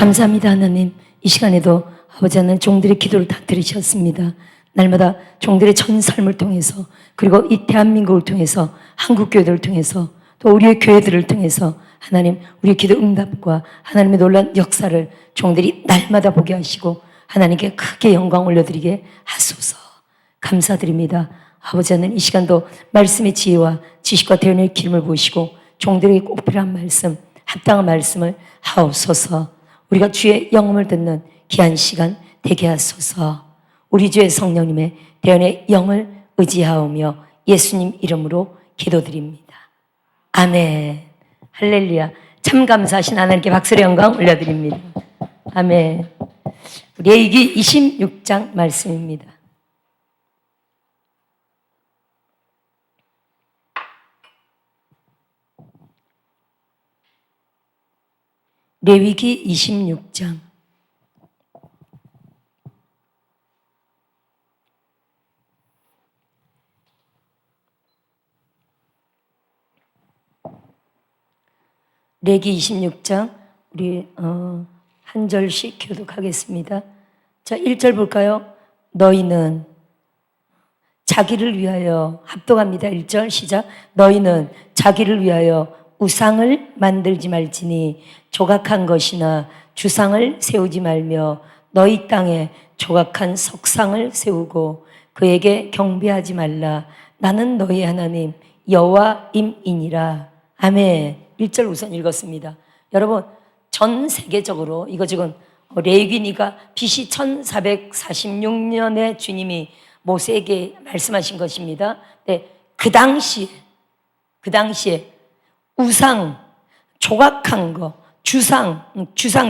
감사합니다. 하나님, 이 시간에도 아버지 하나님 종들의 기도를 다 들으셨습니다. 날마다 종들의 전 삶을 통해서, 그리고 이 대한민국을 통해서, 한국교회들을 통해서, 또 우리의 교회들을 통해서 하나님, 우리의 기도 응답과 하나님의 놀라운 역사를 종들이 날마다 보게 하시고 하나님께 크게 영광 올려드리게 하소서. 감사드립니다. 아버지 하나님, 이 시간도 말씀의 지혜와 지식과 대언의 기름을 보시고 종들에게 꼭 필요한 말씀, 합당한 말씀을 하옵소서. 우리가 주의 영음을 듣는 귀한 시간 되게 하소서. 우리 주의 성령님의 대언의 영을 의지하오며 예수님 이름으로 기도드립니다. 아멘. 할렐루야. 참 감사하신 하나님께 박수의 영광 올려드립니다. 아멘. 레위기 26장 말씀입니다. 레위기 26장. 레위기 26장 우리 한 절씩 교독하겠습니다. 자, 1절 볼까요? 너희는 자기를 위하여, 합독합니다. 1절 시작. 너희는 자기를 위하여 우상을 만들지 말지니 조각한 것이나 주상을 세우지 말며 너희 땅에 조각한 석상을 세우고 그에게 경배하지 말라. 나는 너희 하나님 여호와임이니라. 아멘. 1절 우선 읽었습니다. 여러분, 전 세계적으로 이거 지금 레위기니까 BC 1446년에 주님이 모세에게 말씀하신 것입니다. 네, 그 당시에 우상, 조각한 거, 주상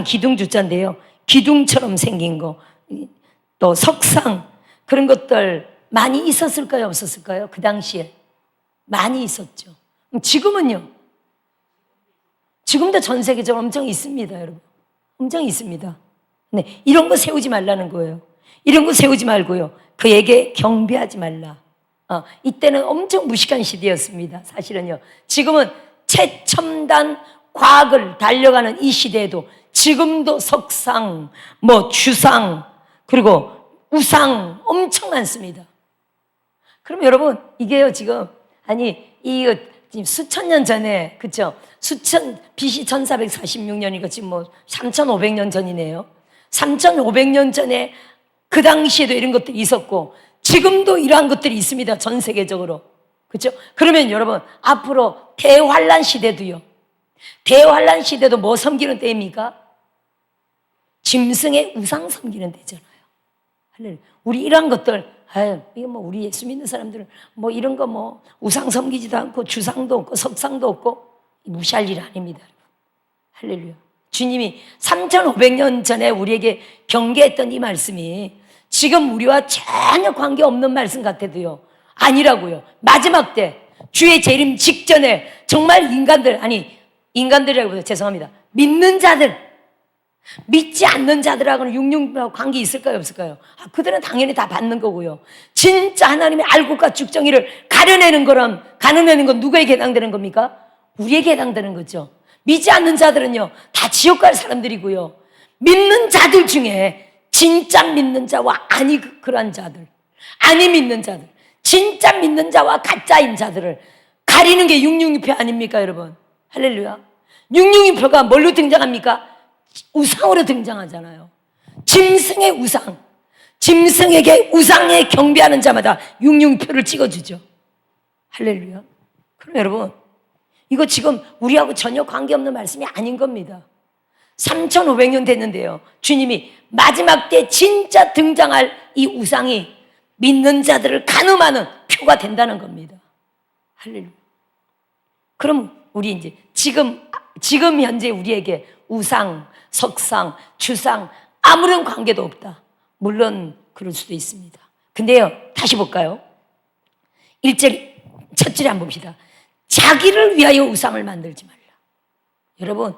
기둥 주자인데요. 기둥처럼 생긴 거, 또 석상, 그런 것들 많이 있었을까요? 없었을까요? 그 당시에 많이 있었죠. 지금은요? 지금도 전 세계적으로 엄청 있습니다, 여러분. 엄청 있습니다. 네, 이런 거 세우지 말라는 거예요. 이런 거 세우지 말고요. 그에게 경배하지 말라. 이때는 엄청 무식한 시대였습니다. 사실은요. 지금은 최첨단 과학을 달려가는 이 시대에도 지금도 석상, 주상, 그리고 우상 엄청 많습니다. 그럼 여러분, 이게요, 지금, 지금 수천 년 전에, 그쵸? BC 1446년이니까 지금 3,500년 전이네요. 3,500년 전에 그 당시에도 이런 것들이 있었고, 지금도 이러한 것들이 있습니다. 전 세계적으로. 그렇죠? 그러면 여러분, 앞으로 대환란 시대도요. 대환란 시대도 뭐 섬기는 때입니까? 짐승의 우상 섬기는 때잖아요. 할렐루야. 우리 이러한 것들, 이거 우리 예수 믿는 사람들은 이런 거 우상 섬기지도 않고 주상도 없고 석상도 없고 무시할 일 아닙니다. 할렐루야. 주님이 3,500년 전에 우리에게 경계했던 이 말씀이 지금 우리와 전혀 관계없는 말씀 같아도요. 아니라고요. 마지막 때 주의 재림 직전에 정말 인간들이라고 죄송합니다. 믿는 자들, 믿지 않는 자들하고는 육육하고 관계 있을까요? 없을까요? 그들은 당연히 다 받는 거고요. 진짜 하나님의 알곡과 죽정이를 가려내는 건 누구에게 해당되는 겁니까? 우리에게 해당되는 거죠. 믿지 않는 자들은요, 다 지옥 갈 사람들이고요. 믿는 자들 중에 진짜 믿는 자와 그러한 자들, 아니 믿는 자들, 진짜 믿는 자와 가짜인 자들을 가리는 게 육육유표 아닙니까, 여러분? 할렐루야. 육육유표가 뭘로 등장합니까? 우상으로 등장하잖아요. 짐승의 우상, 짐승에게 우상에 경배하는 자마다 육육유표를 찍어주죠. 할렐루야. 그럼 여러분, 이거 지금 우리하고 전혀 관계없는 말씀이 아닌 겁니다. 3,500년 됐는데요. 주님이 마지막 때 진짜 등장할 이 우상이 믿는 자들을 가늠하는 표가 된다는 겁니다. 할렐루야. 그럼 우리 이제 지금 현재 우리에게 우상, 석상, 주상 아무런 관계도 없다. 물론 그럴 수도 있습니다. 근데요, 다시 볼까요? 1절 첫 줄에 한번 봅시다. 자기를 위하여 우상을 만들지 말라. 여러분,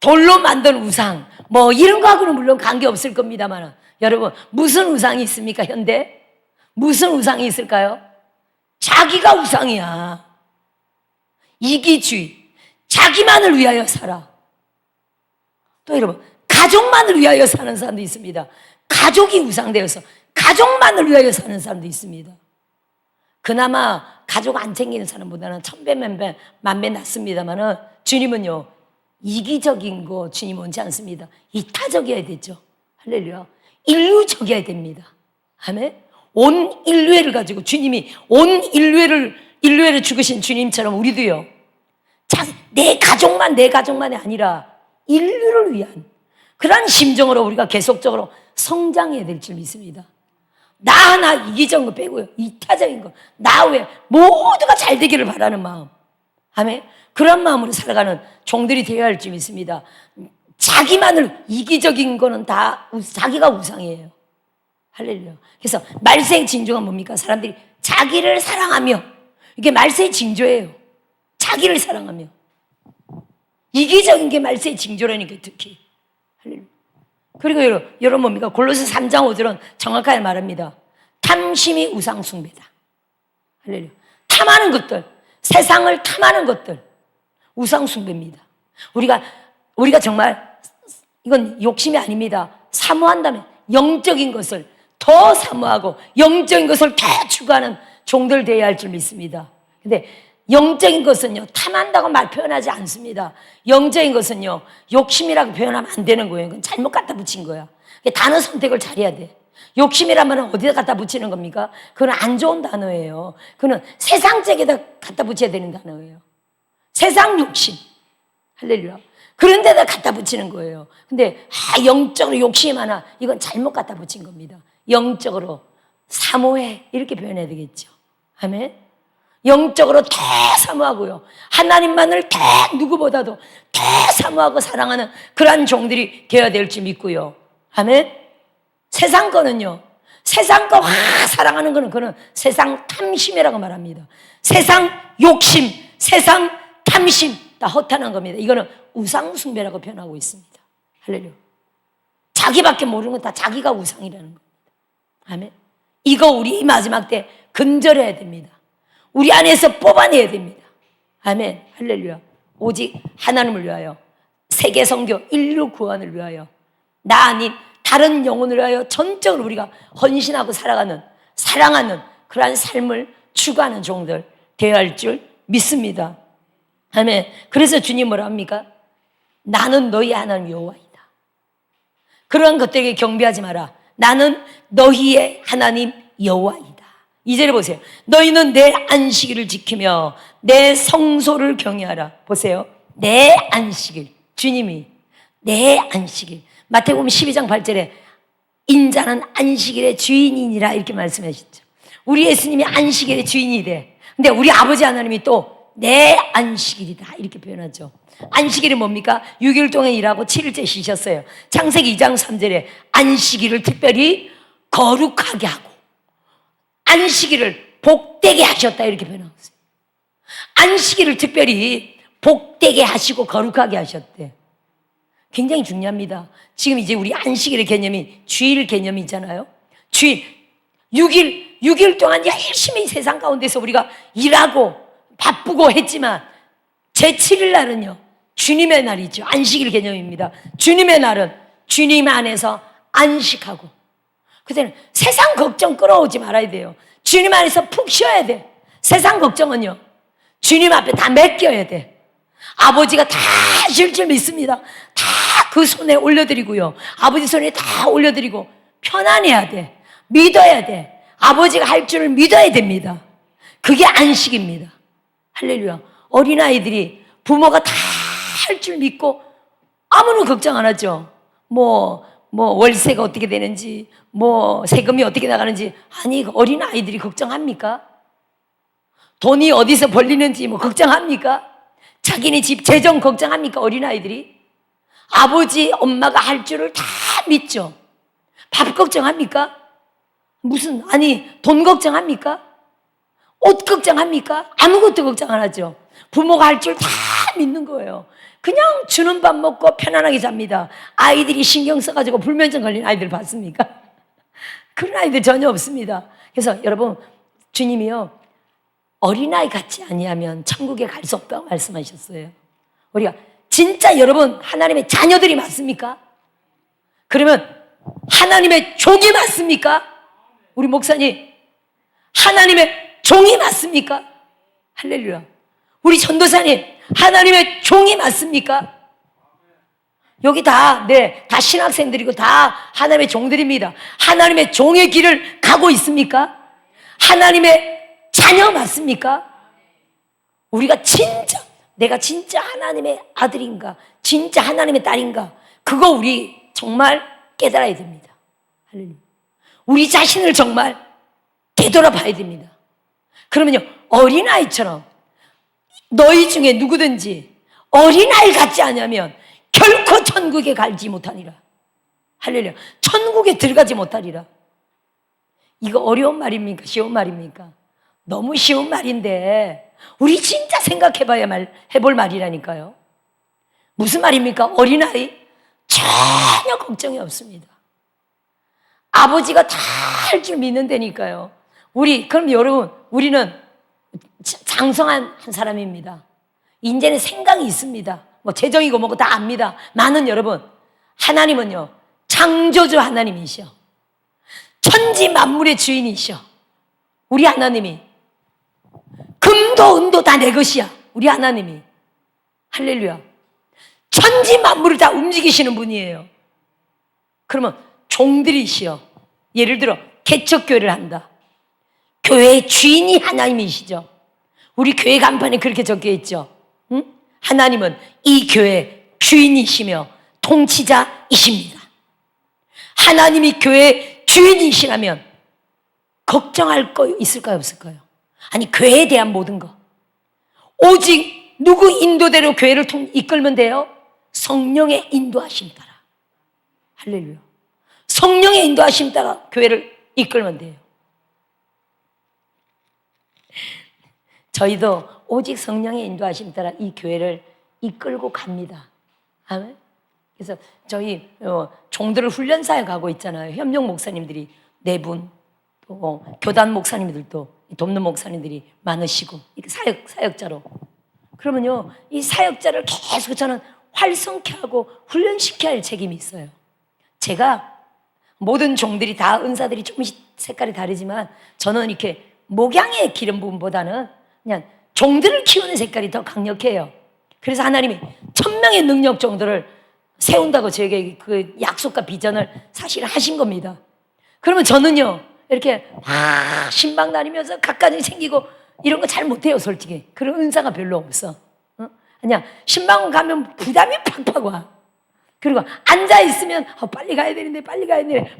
돌로 만든 우상, 이런 거하고는 물론 관계없을 겁니다만, 여러분, 무슨 우상이 있습니까, 현대? 무슨 우상이 있을까요? 자기가 우상이야. 이기주의, 자기만을 위하여 살아. 또 여러분, 가족만을 위하여 사는 사람도 있습니다. 가족이 우상되어서 가족만을 위하여 사는 사람도 있습니다. 그나마 가족 안 챙기는 사람보다는 천배 만배 낫습니다만은 주님은요, 이기적인 거 주님 원치 않습니다. 이타적이어야 되죠. 할렐루야. 인류적이어야 됩니다. 아멘. 온 인류애를 가지고 주님이 온 인류애를 죽으신 주님처럼 우리도요, 내 가족만이 아니라 인류를 위한 그런 심정으로 우리가 계속적으로 성장해야 될 줄 믿습니다. 나 하나 이기적인 거 빼고요, 이타적인 거, 나 외에 모두가 잘 되기를 바라는 마음, 아멘. 그런 마음으로 살아가는 종들이 되어야 할 줄 믿습니다. 자기만을, 이기적인 거는 다 자기가 우상이에요. 할렐루야. 그래서 말세의 징조가 뭡니까? 사람들이 자기를 사랑하며, 이게 말세의 징조예요. 자기를 사랑하며. 이기적인 게 말세의 징조라니까, 특히. 할렐루야. 그리고 여러분 뭡니까? 골로새 3장 5절은 정확하게 말합니다. 탐심이 우상 숭배다. 할렐루야. 탐하는 것들, 세상을 탐하는 것들, 우상 숭배입니다. 우리가 정말, 이건 욕심이 아닙니다. 사모한다면 영적인 것을 더 사모하고 영적인 것을 더 추구하는 종들 되어야 할 줄 믿습니다. 근데 영적인 것은요, 탐한다고 표현하지 않습니다. 영적인 것은요, 욕심이라고 표현하면 안 되는 거예요. 그건 잘못 갖다 붙인 거야. 단어 선택을 잘해야 돼. 욕심이라면 어디다 갖다 붙이는 겁니까? 그건 안 좋은 단어예요. 그건 세상적에다 갖다 붙여야 되는 단어예요. 세상 욕심. 할렐루야. 그런 데다 갖다 붙이는 거예요. 근데 영적으로 욕심이 많아. 이건 잘못 갖다 붙인 겁니다. 영적으로 사모해, 이렇게 표현해야 되겠죠. 아멘. 영적으로 더 사모하고요, 하나님만을 더 누구보다도 더 사모하고 사랑하는 그러한 종들이 되어야 될 줄 믿고요. 아멘. 세상 거는요, 세상 거 사랑하는 거는 그는 세상 탐심이라고 말합니다. 세상 욕심, 세상 탐심 다 허탄한 겁니다. 이거는 우상 숭배라고 표현하고 있습니다. 할렐루야. 자기밖에 모르는 건 다 자기가 우상이라는 겁니다. 아멘. 이거 우리 이 마지막 때 근절해야 됩니다. 우리 안에서 뽑아내야 됩니다. 아멘. 할렐루야. 오직 하나님을 위하여, 세계 선교, 인류 구원을 위하여, 나 아닌 다른 영혼을 위하여 전적으로 우리가 헌신하고 살아가는, 사랑하는 그러한 삶을 추구하는 종들 되어야 할 줄 믿습니다. 아멘. 그래서 주님 뭐라 합니까? 나는 너희 하나님 여호와이다. 그러한 것들에게 경배하지 마라. 나는 너희의 하나님 여호와이다. 2절에 보세요. 너희는 내 안식일을 지키며 내 성소를 경외하라. 보세요. 내 안식일. 주님이 내 안식일. 마태복음 12장 8절에 인자는 안식일의 주인이니라 이렇게 말씀하셨죠. 우리 예수님이 안식일의 주인이 돼. 근데 우리 아버지 하나님이 또 내 안식일이다 이렇게 표현하죠. 안식일이 뭡니까? 6일 동안 일하고 7일째 쉬셨어요. 창세기 2장 3절에 안식일을 특별히 거룩하게 하고 안식일을 복되게 하셨다 이렇게 표현하고 있어요. 안식일을 특별히 복되게 하시고 거룩하게 하셨대. 굉장히 중요합니다. 지금 이제 우리 안식일의 개념이 주일 개념이 있잖아요. 주일 6일 동안 열심히 세상 가운데서 우리가 일하고 바쁘고 했지만 제7일 날은요, 주님의 날이죠. 안식일 개념입니다. 주님의 날은 주님 안에서 안식하고, 그때는 세상 걱정 끌어오지 말아야 돼요. 주님 안에서 푹 쉬어야 돼. 세상 걱정은요, 주님 앞에 다 맡겨야 돼. 아버지가 다 하실 줄 믿습니다. 다 그 손에 올려드리고요, 아버지 손에 다 올려드리고 편안해야 돼. 믿어야 돼. 아버지가 할 줄을 믿어야 됩니다. 그게 안식입니다. 할렐루야. 어린아이들이 부모가 다 할 줄 믿고 아무런 걱정 안 하죠. 뭐 월세가 어떻게 되는지, 세금이 어떻게 나가는지. 아니, 어린아이들이 걱정합니까? 돈이 어디서 벌리는지 걱정합니까? 자기네 집 재정 걱정합니까? 어린아이들이? 아버지, 엄마가 할 줄을 다 믿죠. 밥 걱정합니까? 돈 걱정합니까? 옷 걱정합니까? 아무것도 걱정 안 하죠. 부모가 할 줄 다 믿는 거예요. 그냥 주는 밥 먹고 편안하게 잡니다. 아이들이 신경 써가지고 불면증 걸린 아이들 봤습니까? 그런 아이들 전혀 없습니다. 그래서 여러분, 주님이요, 어린아이 같지 아니하면 천국에 갈 수 없다고 말씀하셨어요. 우리가 진짜 여러분 하나님의 자녀들이 맞습니까? 그러면 하나님의 종이 맞습니까? 우리 목사님 하나님의 종이 맞습니까? 할렐루야. 우리 전도사님 하나님의 종이 맞습니까? 여기 다 신학생들이고 다 하나님의 종들입니다. 하나님의 종의 길을 가고 있습니까? 하나님의 자녀 맞습니까? 내가 진짜 하나님의 아들인가? 진짜 하나님의 딸인가? 그거 우리 정말 깨달아야 됩니다. 할렐루야. 우리 자신을 정말 되돌아봐야 됩니다. 그러면요, 어린아이처럼 너희 중에 누구든지 어린아이 같지 않으면 결코 천국에 가지 못하리라. 할렐루야. 천국에 들어가지 못하리라. 이거 어려운 말입니까? 쉬운 말입니까? 너무 쉬운 말인데 우리 진짜 생각해봐야 해볼 말이라니까요. 무슨 말입니까? 어린아이 전혀 걱정이 없습니다. 아버지가 다 할 줄 믿는다니까요. 그럼 여러분, 우리는 장성한 한 사람입니다. 이제는 생각이 있습니다. 재정이고 뭐고 다 압니다. 나는 여러분, 하나님은요, 창조주 하나님이셔. 천지 만물의 주인이셔. 우리 하나님이. 금도 은도 다 내 것이야. 우리 하나님이. 할렐루야. 천지 만물을 다 움직이시는 분이에요. 그러면 종들이시여. 예를 들어 개척교회를 한다. 교회의 주인이 하나님이시죠. 우리 교회 간판에 그렇게 적혀 있죠. 응? 하나님은 이 교회의 주인이시며 통치자이십니다. 하나님이 교회의 주인이시라면 걱정할 거 있을까요, 없을까요? 아니, 교회에 대한 모든 거. 오직 누구 인도대로 교회를 이끌면 돼요? 성령의 인도하심 따라. 할렐루야. 성령의 인도하심 따라 교회를 이끌면 돼요. 저희도 오직 성령의 인도하심 따라 이 교회를 이끌고 갑니다. 아멘. 그래서 저희 종들을 훈련 사역하고 있잖아요. 협력 목사님들이 4분, 또 교단 목사님들도 돕는 목사님들이 많으시고 이렇게 사역자로. 그러면요, 이 사역자를 계속 저는 활성케 하고 훈련시켜야 할 책임이 있어요. 제가 모든 종들이 다 은사들이 조금씩 색깔이 다르지만 저는 이렇게 목양의 기름 부분보다는 그냥 종들을 키우는 색깔이 더 강력해요. 그래서 하나님이 1000명의 능력 종들을 세운다고 저에게 그 약속과 비전을 사실 하신 겁니다. 그러면 저는요, 이렇게 막 신방 다니면서 각가지 생기고 이런 거 잘 못해요, 솔직히. 그런 은사가 별로 없어. 그냥 신방원 가면 부담이 팍팍 와. 그리고 앉아있으면 빨리 가야 되는데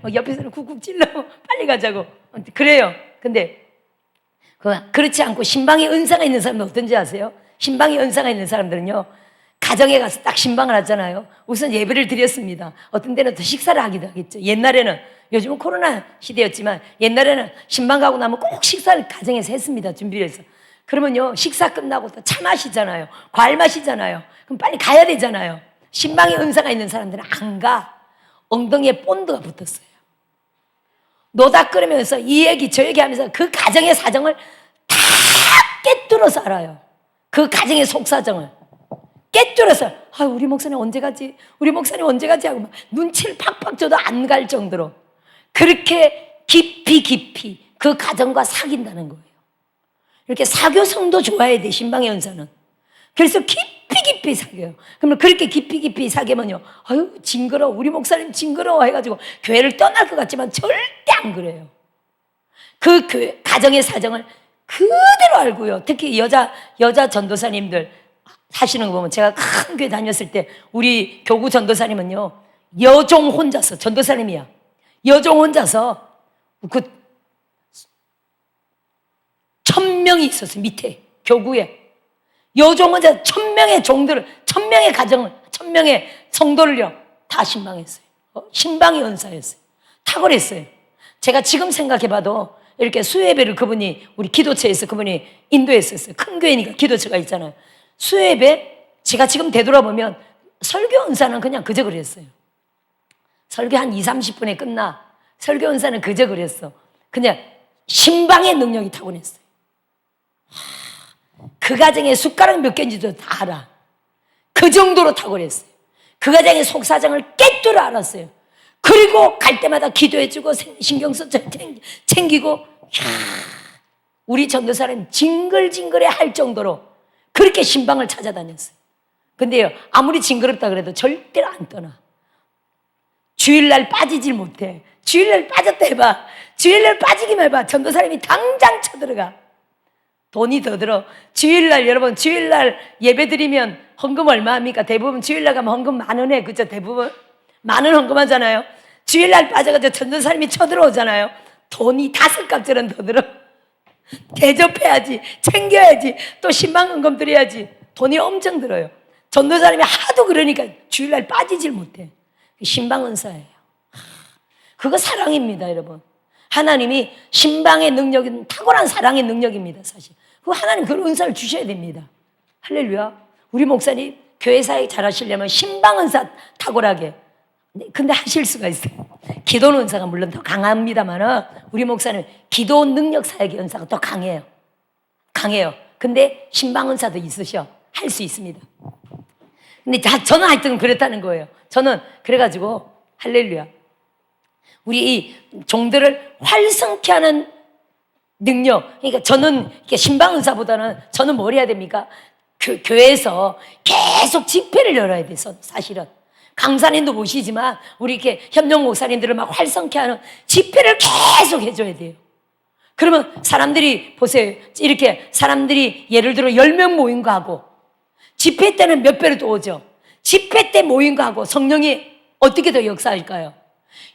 막 옆에서는 쿡쿡 찔러 빨리 가자고 그래요. 근데 그렇지 않고 신방에 은사가 있는 사람은 어떤지 아세요? 신방에 은사가 있는 사람들은요, 가정에 가서 딱 신방을 하잖아요. 우선 예배를 드렸습니다. 어떤 때는 더 식사를 하기도 하겠죠. 옛날에는, 요즘은 코로나 시대였지만 옛날에는 신방 가고 나면 꼭 식사를 가정에서 했습니다. 준비를 해서. 그러면요, 식사 끝나고 또 차 마시잖아요. 과일 마시잖아요. 그럼 빨리 가야 되잖아요. 신방에 은사가 있는 사람들은 안 가. 엉덩이에 본드가 붙었어요. 노닥거리면서 이 얘기 저 얘기 하면서 그 가정의 사정을 다 깨뚫어서 알아요. 그 가정의 속사정을 깨뚫어서, 우리 목사님 언제 가지? 우리 목사님 언제 가지? 하고 막 눈치를 팍팍 줘도 안 갈 정도로 그렇게 깊이 그 가정과 사귄다는 거예요. 이렇게 사교성도 좋아야 돼, 신방의 은사는. 그래서 깊이 사귀어요. 그러면 그렇게 깊이 사귀면요, 징그러워, 우리 목사님 징그러워 해가지고 교회를 떠날 것 같지만 절대 안 그래요. 그 교회, 가정의 사정을 그대로 알고요. 특히 여자 전도사님들 하시는 거 보면, 제가 큰 교회 다녔을 때 우리 교구 전도사님은요, 여종 혼자서, 전도사님이야, 여종 혼자서 그 1000명이 있었어요. 밑에 교구에 여종 혼자 1000명의 종들을, 1000명의 가정을, 1000명의 성도를요 다 신방했어요. 신방의 은사였어요. 탁월했어요. 제가 지금 생각해봐도 이렇게 수요예배를 그분이, 우리 기도처에서 그분이 인도했었어요. 큰 교회니까 기도처가 있잖아요. 수요예배, 제가 지금 되돌아보면 설교 은사는 그냥 그저 그랬어요. 설교 한 20-30분에 끝나. 설교 은사는 그저 그랬어. 그냥 신방의 능력이 타고냈어요. 그 가정에 숟가락 몇 개인지도 다 알아. 그 그 정도로 탁월했어요. 그 가정의 속사정을 깨뜨려 알았어요. 그리고 갈 때마다 기도해주고 신경 써서 챙기고, 우리 전도사님 징글징글해 할 정도로 그렇게 신방을 찾아다녔어요. 근데요, 아무리 징그럽다 그래도 절대로 안 떠나. 주일날 빠지질 못해. 주일날 빠졌다 해봐. 주일날 빠지기만 해봐. 전도사님이 당장 쳐들어가. 돈이 더 들어. 주일날, 여러분, 주일날 예배 드리면 헌금 얼마 합니까? 대부분 주일날 가면 헌금 10,000원, 그죠? 대부분 10,000원 헌금하잖아요. 주일날 빠져가지고 전도사님이 쳐들어오잖아요. 돈이 5값처럼 더 들어. 대접해야지, 챙겨야지, 또 신방 헌금 드려야지. 돈이 엄청 들어요. 전도사님이 하도 그러니까 주일날 빠지질 못해. 신방 은사예요. 그거 사랑입니다, 여러분. 하나님이 신방의 능력은 탁월한 사랑의 능력입니다, 사실. 그 하나님 그런 은사를 주셔야 됩니다. 할렐루야. 우리 목사님 교회 사역 잘하시려면 신방 은사 탁월하게. 근데 하실 수가 있어요. 기도 은사가 물론 더 강합니다만 우리 목사는 기도 능력 사역의 은사가 더 강해요. 근데 신방 은사도 있으셔. 할 수 있습니다. 근데 저는 하여튼 그렇다는 거예요. 저는 그래가지고 할렐루야. 우리 이 종들을 활성케 하는 능력. 그러니까 저는 신방 은사보다는 저는 뭘 해야 됩니까? 교회에서 계속 집회를 열어야 돼서 사실은. 강사님도 모시지만 우리 이렇게 협력 목사님들을 막 활성케 하는 집회를 계속 해줘야 돼요. 그러면 사람들이 보세요. 이렇게 사람들이 예를 들어 10명 모인 거 하고 집회 때는 몇 배로 또 오죠. 집회 때 모인 거 하고 성령이 어떻게 더 역사할까요?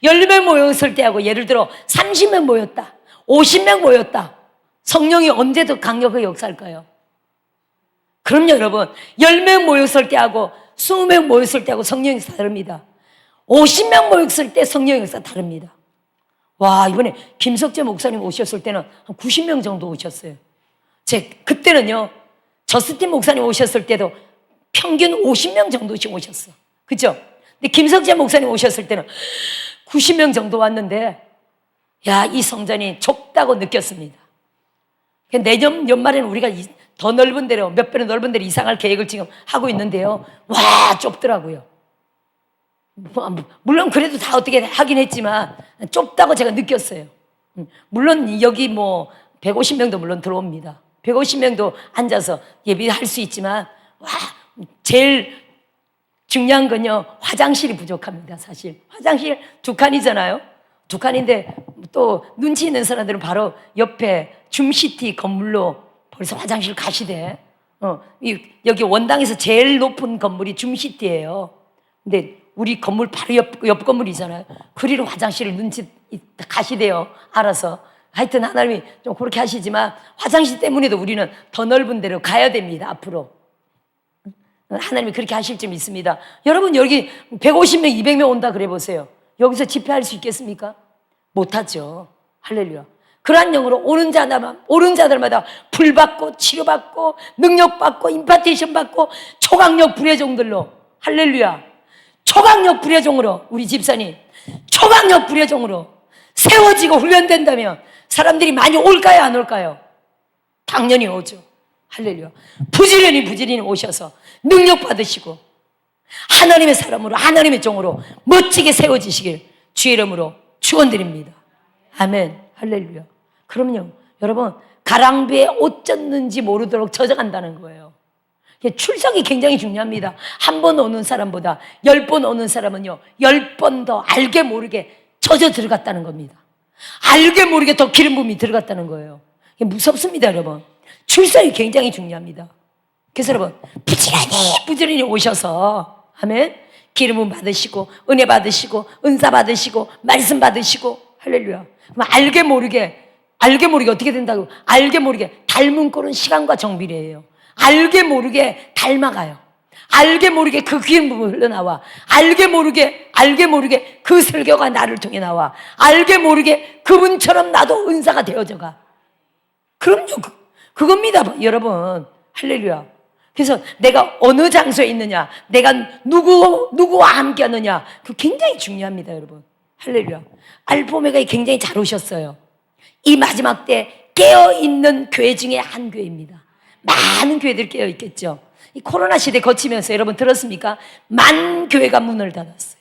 10명 모였을 때하고 예를 들어 30명 모였다, 50명 모였다. 성령이 언제 더 강력하게 역사할까요? 그럼요, 여러분. 10명 모였을 때하고 20명 모였을 때하고 성령이 다릅니다. 50명 모였을 때 성령의 역사 다릅니다. 와, 이번에 김석재 목사님 오셨을 때는 한 90명 정도 오셨어요. 그때는요, 저스틴 목사님 오셨을 때도 평균 50명 정도씩 오셨어. 그죠? 근데 김석재 목사님 오셨을 때는 90명 정도 왔는데, 야, 이 성전이 좁다고 느꼈습니다. 내년 연말에는 우리가 더 넓은 데로, 몇 배로 넓은 데로 이상할 계획을 지금 하고 있는데요. 와, 좁더라고요. 물론 그래도 다 어떻게 하긴 했지만 좁다고 제가 느꼈어요. 물론 여기 150명도 물론 들어옵니다. 150명도 앉아서 예배할 수 있지만, 와, 제일 중요한 건요, 화장실이 부족합니다, 사실. 화장실 2칸이잖아요. 2칸인데 또 눈치 있는 사람들은 바로 옆에 줌시티 건물로 벌써 화장실 가시대. 여기 원당에서 제일 높은 건물이 줌시티예요. 근데 우리 건물 바로 옆 건물이잖아요. 그리로 화장실을 눈치 가시대요. 알아서. 하여튼 하나님이 좀 그렇게 하시지만 화장실 때문에도 우리는 더 넓은 데로 가야 됩니다, 앞으로. 하나님이 그렇게 하실 줄 믿습니다. 여러분, 여기 150명, 200명 온다 그래 보세요. 여기서 집회할 수 있겠습니까? 못하죠. 할렐루야. 그러한 영으로 오는 자들마다 불받고 치료받고 능력받고 임파테이션 받고 초강력 불의종들로, 할렐루야, 초강력 불의종으로, 우리 집사님 초강력 불의종으로 세워지고 훈련된다면 사람들이 많이 올까요, 안 올까요? 당연히 오죠. 할렐루야. 부지런히 오셔서 능력 받으시고 하나님의 사람으로, 하나님의 종으로 멋지게 세워지시길 주의 이름으로 축원드립니다. 아멘. 할렐루야. 그럼요, 여러분, 가랑비에 옷 젖는지 모르도록 젖어간다는 거예요. 출석이 굉장히 중요합니다. 한 번 오는 사람보다 10번 오는 사람은요, 10번 더 알게 모르게 젖어 들어갔다는 겁니다. 알게 모르게 더 기름 부음이 들어갔다는 거예요. 무섭습니다, 여러분. 출석이 굉장히 중요합니다. 그래서 여러분, 부지런히 오셔서, 아멘, 기름 부음 받으시고 은혜 받으시고 은사 받으시고 말씀 받으시고, 할렐루야. 그럼 알게 모르게 어떻게 된다고? 알게 모르게 닮은 꼴은 시간과 정비례예요. 알게 모르게 닮아가요. 알게 모르게 그 기름 부음이 흘러나와. 알게 모르게 그 설교가 나를 통해 나와. 알게 모르게 그분처럼 나도 은사가 되어져가. 그럼요, 그겁니다, 여러분. 할렐루야. 그래서 내가 어느 장소에 있느냐, 내가 누구와 함께 하느냐, 그 굉장히 중요합니다, 여러분. 할렐루야. 알파 오메가에 굉장히 잘 오셨어요. 이 마지막 때 깨어있는 교회 중에 한 교회입니다. 많은 교회들이 깨어있겠죠. 이 코로나 시대 거치면서 여러분 들었습니까? 만 교회가 문을 닫았어요.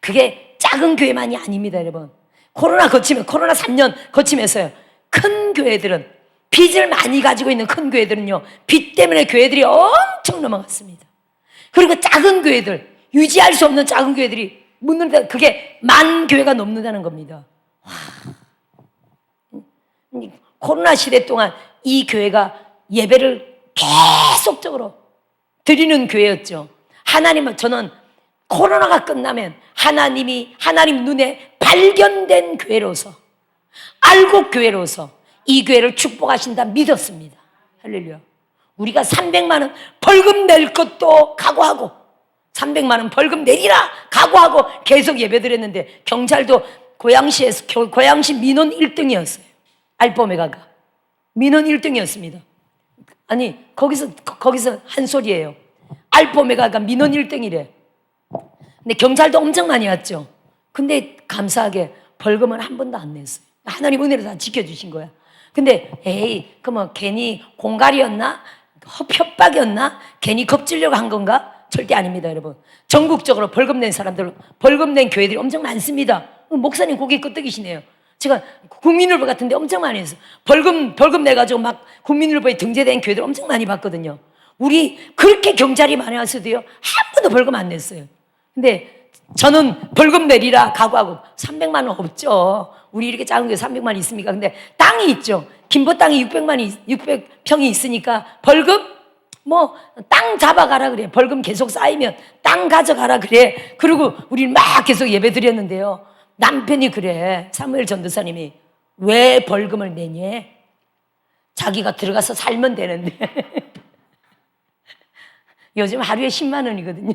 그게 작은 교회만이 아닙니다, 여러분. 코로나 3년 거치면서요. 큰 교회들은, 빚을 많이 가지고 있는 큰 교회들은요, 빚 때문에 교회들이 엄청 넘어갔습니다. 그리고 작은 교회들, 유지할 수 없는 작은 교회들이 문을 닫, 그게 만 교회가 넘는다는 겁니다. 와. 코로나 시대 동안 이 교회가 예배를 계속적으로 드리는 교회였죠. 저는 코로나가 끝나면 하나님 눈에 발견된 교회로서, 알곡 교회로서 이 교회를 축복하신다 믿었습니다. 할렐루야. 우리가 300만 원 벌금 낼 것도 각오하고 300만 원 벌금 내리라 각오하고 계속 예배드렸는데, 경찰도 고양시 민원 1등이었어요. 알포메가가 민원 1등이었습니다. 아니 거기서 한 소리예요. 알포메가가 민원 1등이래. 근데 경찰도 엄청 많이 왔죠. 근데 감사하게 벌금은 한 번도 안 냈어요. 하나님 은혜로 다 지켜주신 거야. 근데 그럼 괜히 공갈이었나? 협박이었나? 괜히 겁주려고 한 건가? 절대 아닙니다, 여러분. 전국적으로 벌금 낸 사람들, 벌금 낸 교회들이 엄청 많습니다. 목사님 고개 끄덕이시네요. 제가 국민일보 같은데 엄청 많이 했어요. 벌금 내가지고 막 국민일보에 등재된 교회들 엄청 많이 봤거든요. 우리 그렇게 경찰이 많이 왔어도요, 한 번도 벌금 안 냈어요. 근데 저는 벌금 내리라 각오하고 300만 원 없죠. 우리 이렇게 작은 게 300만 원 있습니까? 근데 땅이 있죠. 김포 땅이 600평이 있으니까 벌금? 땅 잡아가라 그래. 벌금 계속 쌓이면 땅 가져가라 그래. 그리고 우리 막 계속 예배 드렸는데요. 남편이 그래. 사무엘 전도사님이 왜 벌금을 내니? 자기가 들어가서 살면 되는데. 요즘 하루에 10만 원이거든요.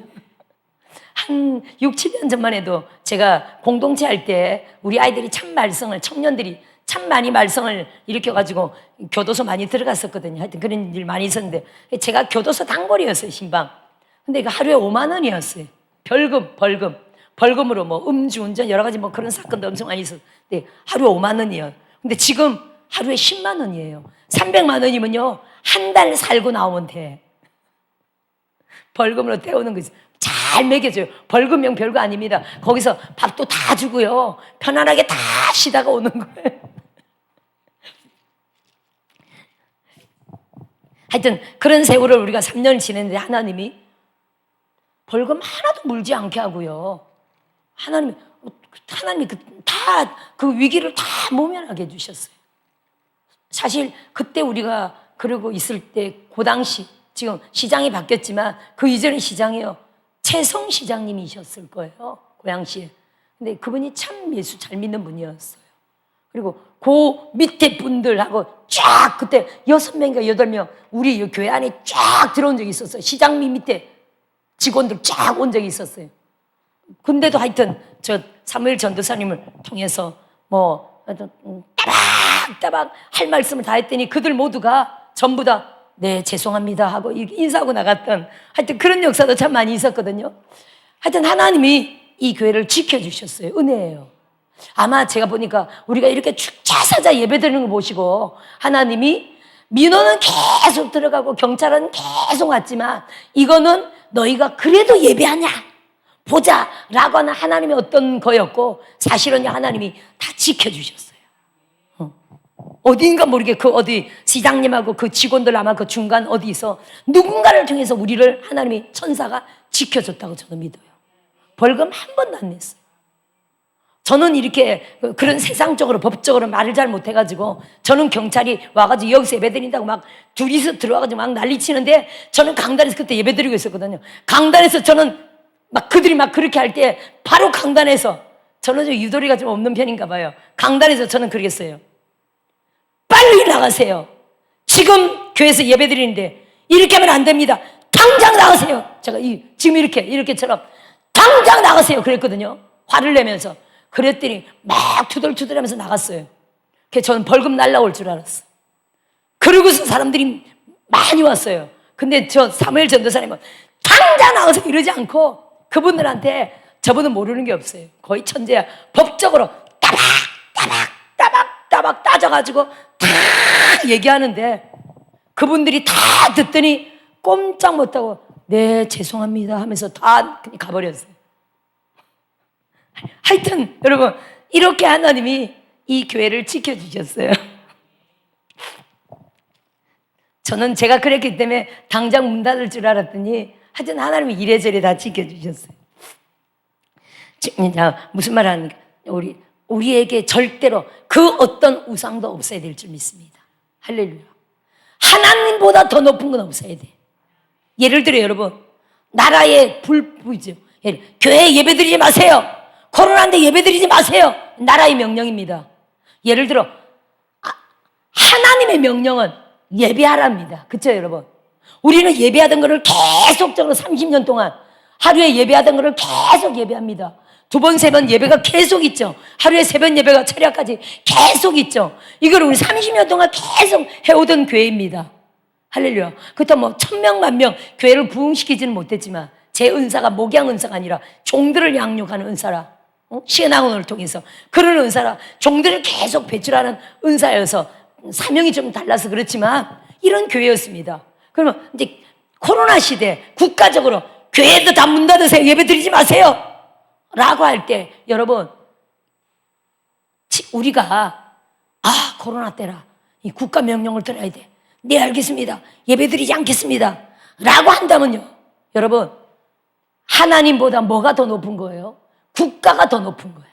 한 6, 7년 전만 해도 제가 공동체 할 때 우리 아이들이 청년들이 참 많이 말썽을 일으켜가지고 교도소 많이 들어갔었거든요. 하여튼 그런 일 많이 있었는데, 제가 교도소 단골이었어요, 신방. 근데 이거 하루에 5만 원이었어요. 벌금으로 음주운전 여러 가지 그런 사건도 엄청 많이 있었는데 하루에 5만 원이에요. 근데 지금 하루에 10만 원이에요. 300만 원이면요, 한 달 살고 나오면 돼. 벌금으로 때우는 거지. 잘 먹여줘요. 벌금형 별거 아닙니다. 거기서 밥도 다 주고요. 편안하게 다 쉬다가 오는 거예요. 하여튼 그런 세월을 우리가 3년을 지냈는데 하나님이 벌금 하나도 물지 않게 하고요. 하나님이 그 위기를 다 모면하게 해주셨어요. 사실 그때 우리가 그러고 있을 때 그 당시, 지금 시장이 바뀌었지만 그 이전의 시장이요, 최성 시장님이셨을 거예요, 고양시에. 근데 그분이 참 예수 잘 믿는 분이었어요. 그리고 그 밑에 분들하고 쫙 그때 6명인가 8명 우리 교회 안에 쫙 들어온 적이 있었어요. 시장님 밑에 직원들 쫙 온 적이 있었어요. 근데도 하여튼 저 사무엘 전도사님을 통해서 따박따박 할 말씀을 다 했더니 그들 모두가 전부 다 네, 죄송합니다 하고 인사하고 나갔던, 하여튼 그런 역사도 참 많이 있었거든요. 하여튼 하나님이 이 교회를 지켜주셨어요. 은혜예요. 아마 제가 보니까 우리가 이렇게 축제사자 예배 드리는 거 보시고 하나님이 민원은 계속 들어가고 경찰은 계속 왔지만 이거는 너희가 그래도 예배하냐 보자 라고 하는 하나님의 어떤 거였고, 사실은 하나님이 다 지켜주셨어요. 어딘가 모르게 그 어디 시장님하고 그 직원들 아마 그 중간 어디서 누군가를 통해서 우리를 하나님이 천사가 지켜줬다고 저는 믿어요. 벌금 한 번도 안 냈어요. 저는 이렇게 그런 세상적으로 법적으로 말을 잘 못해가지고, 저는 경찰이 와가지고 여기서 예배드린다고 막 둘이서 들어와가지고 막 난리치는데, 저는 강단에서 그때 예배드리고 있었거든요. 강단에서 저는 막 그들이 막 그렇게 할 때 바로 강단에서, 저는 좀 유도리가 좀 없는 편인가 봐요. 강단에서 저는 그러겠어요. 빨리 나가세요. 지금 교회에서 예배 드리는데 이렇게 하면 안 됩니다. 당장 나가세요. 제가 지금 이렇게처럼 당장 나가세요 그랬거든요. 화를 내면서. 그랬더니 막 투덜투덜하면서 나갔어요. 그래서 저는 벌금 날라올 줄 알았어. 그러고서 사람들이 많이 왔어요. 근데 저 사무엘 전도사님은 당장 나가서 이러지 않고 그분들한테, 저분은 모르는 게 없어요. 거의 천재야. 법적으로 따박 따져가지고 다 얘기하는데 그분들이 다 듣더니 꼼짝 못하고 네 죄송합니다 하면서 다 그냥 가버렸어요. 하여튼 여러분 이렇게 하나님이 이 교회를 지켜주셨어요. 저는 제가 그랬기 때문에 당장 문 닫을 줄 알았더니 하여튼 하나님이 이래저래 다 지켜주셨어요. 무슨 말 하는가? 우리에게 절대로 그 어떤 우상도 없어야 될 줄 믿습니다. 할렐루야. 하나님보다 더 높은 건 없어야 돼. 예를 들어 여러분 나라의 불부죠. 교회에 예배드리지 마세요. 코로나인데 예배드리지 마세요. 나라의 명령입니다. 예를 들어 하나님의 명령은 예배하랍니다. 그렇죠 여러분? 우리는 예배하던 거를 계속적으로 30년 동안 하루에 예배하던 거를 계속 예배합니다. 2번, 3번 예배가 계속 있죠. 하루에 3번 예배가 철야까지 계속 있죠. 이걸 우리 30년 동안 계속 해오던 교회입니다. 할렐루야. 그렇다고 뭐 1000명, 10,000명 교회를 부흥시키지는 못했지만 제 은사가 목양 은사가 아니라 종들을 양육하는 은사라. 시은학원을 통해서 그런 은사라 종들을 계속 배출하는 은사여서 사명이 좀 달라서 그렇지만 이런 교회였습니다. 그러면 이제 코로나 시대 국가적으로 교회도 다 문 닫으세요. 예배 드리지 마세요. 라고 할 때 여러분 우리가 코로나 때라 이 국가 명령을 들어야 돼. 네 알겠습니다. 예배 드리지 않겠습니다. 라고 한다면요. 여러분 하나님보다 뭐가 더 높은 거예요? 국가가 더 높은 거야.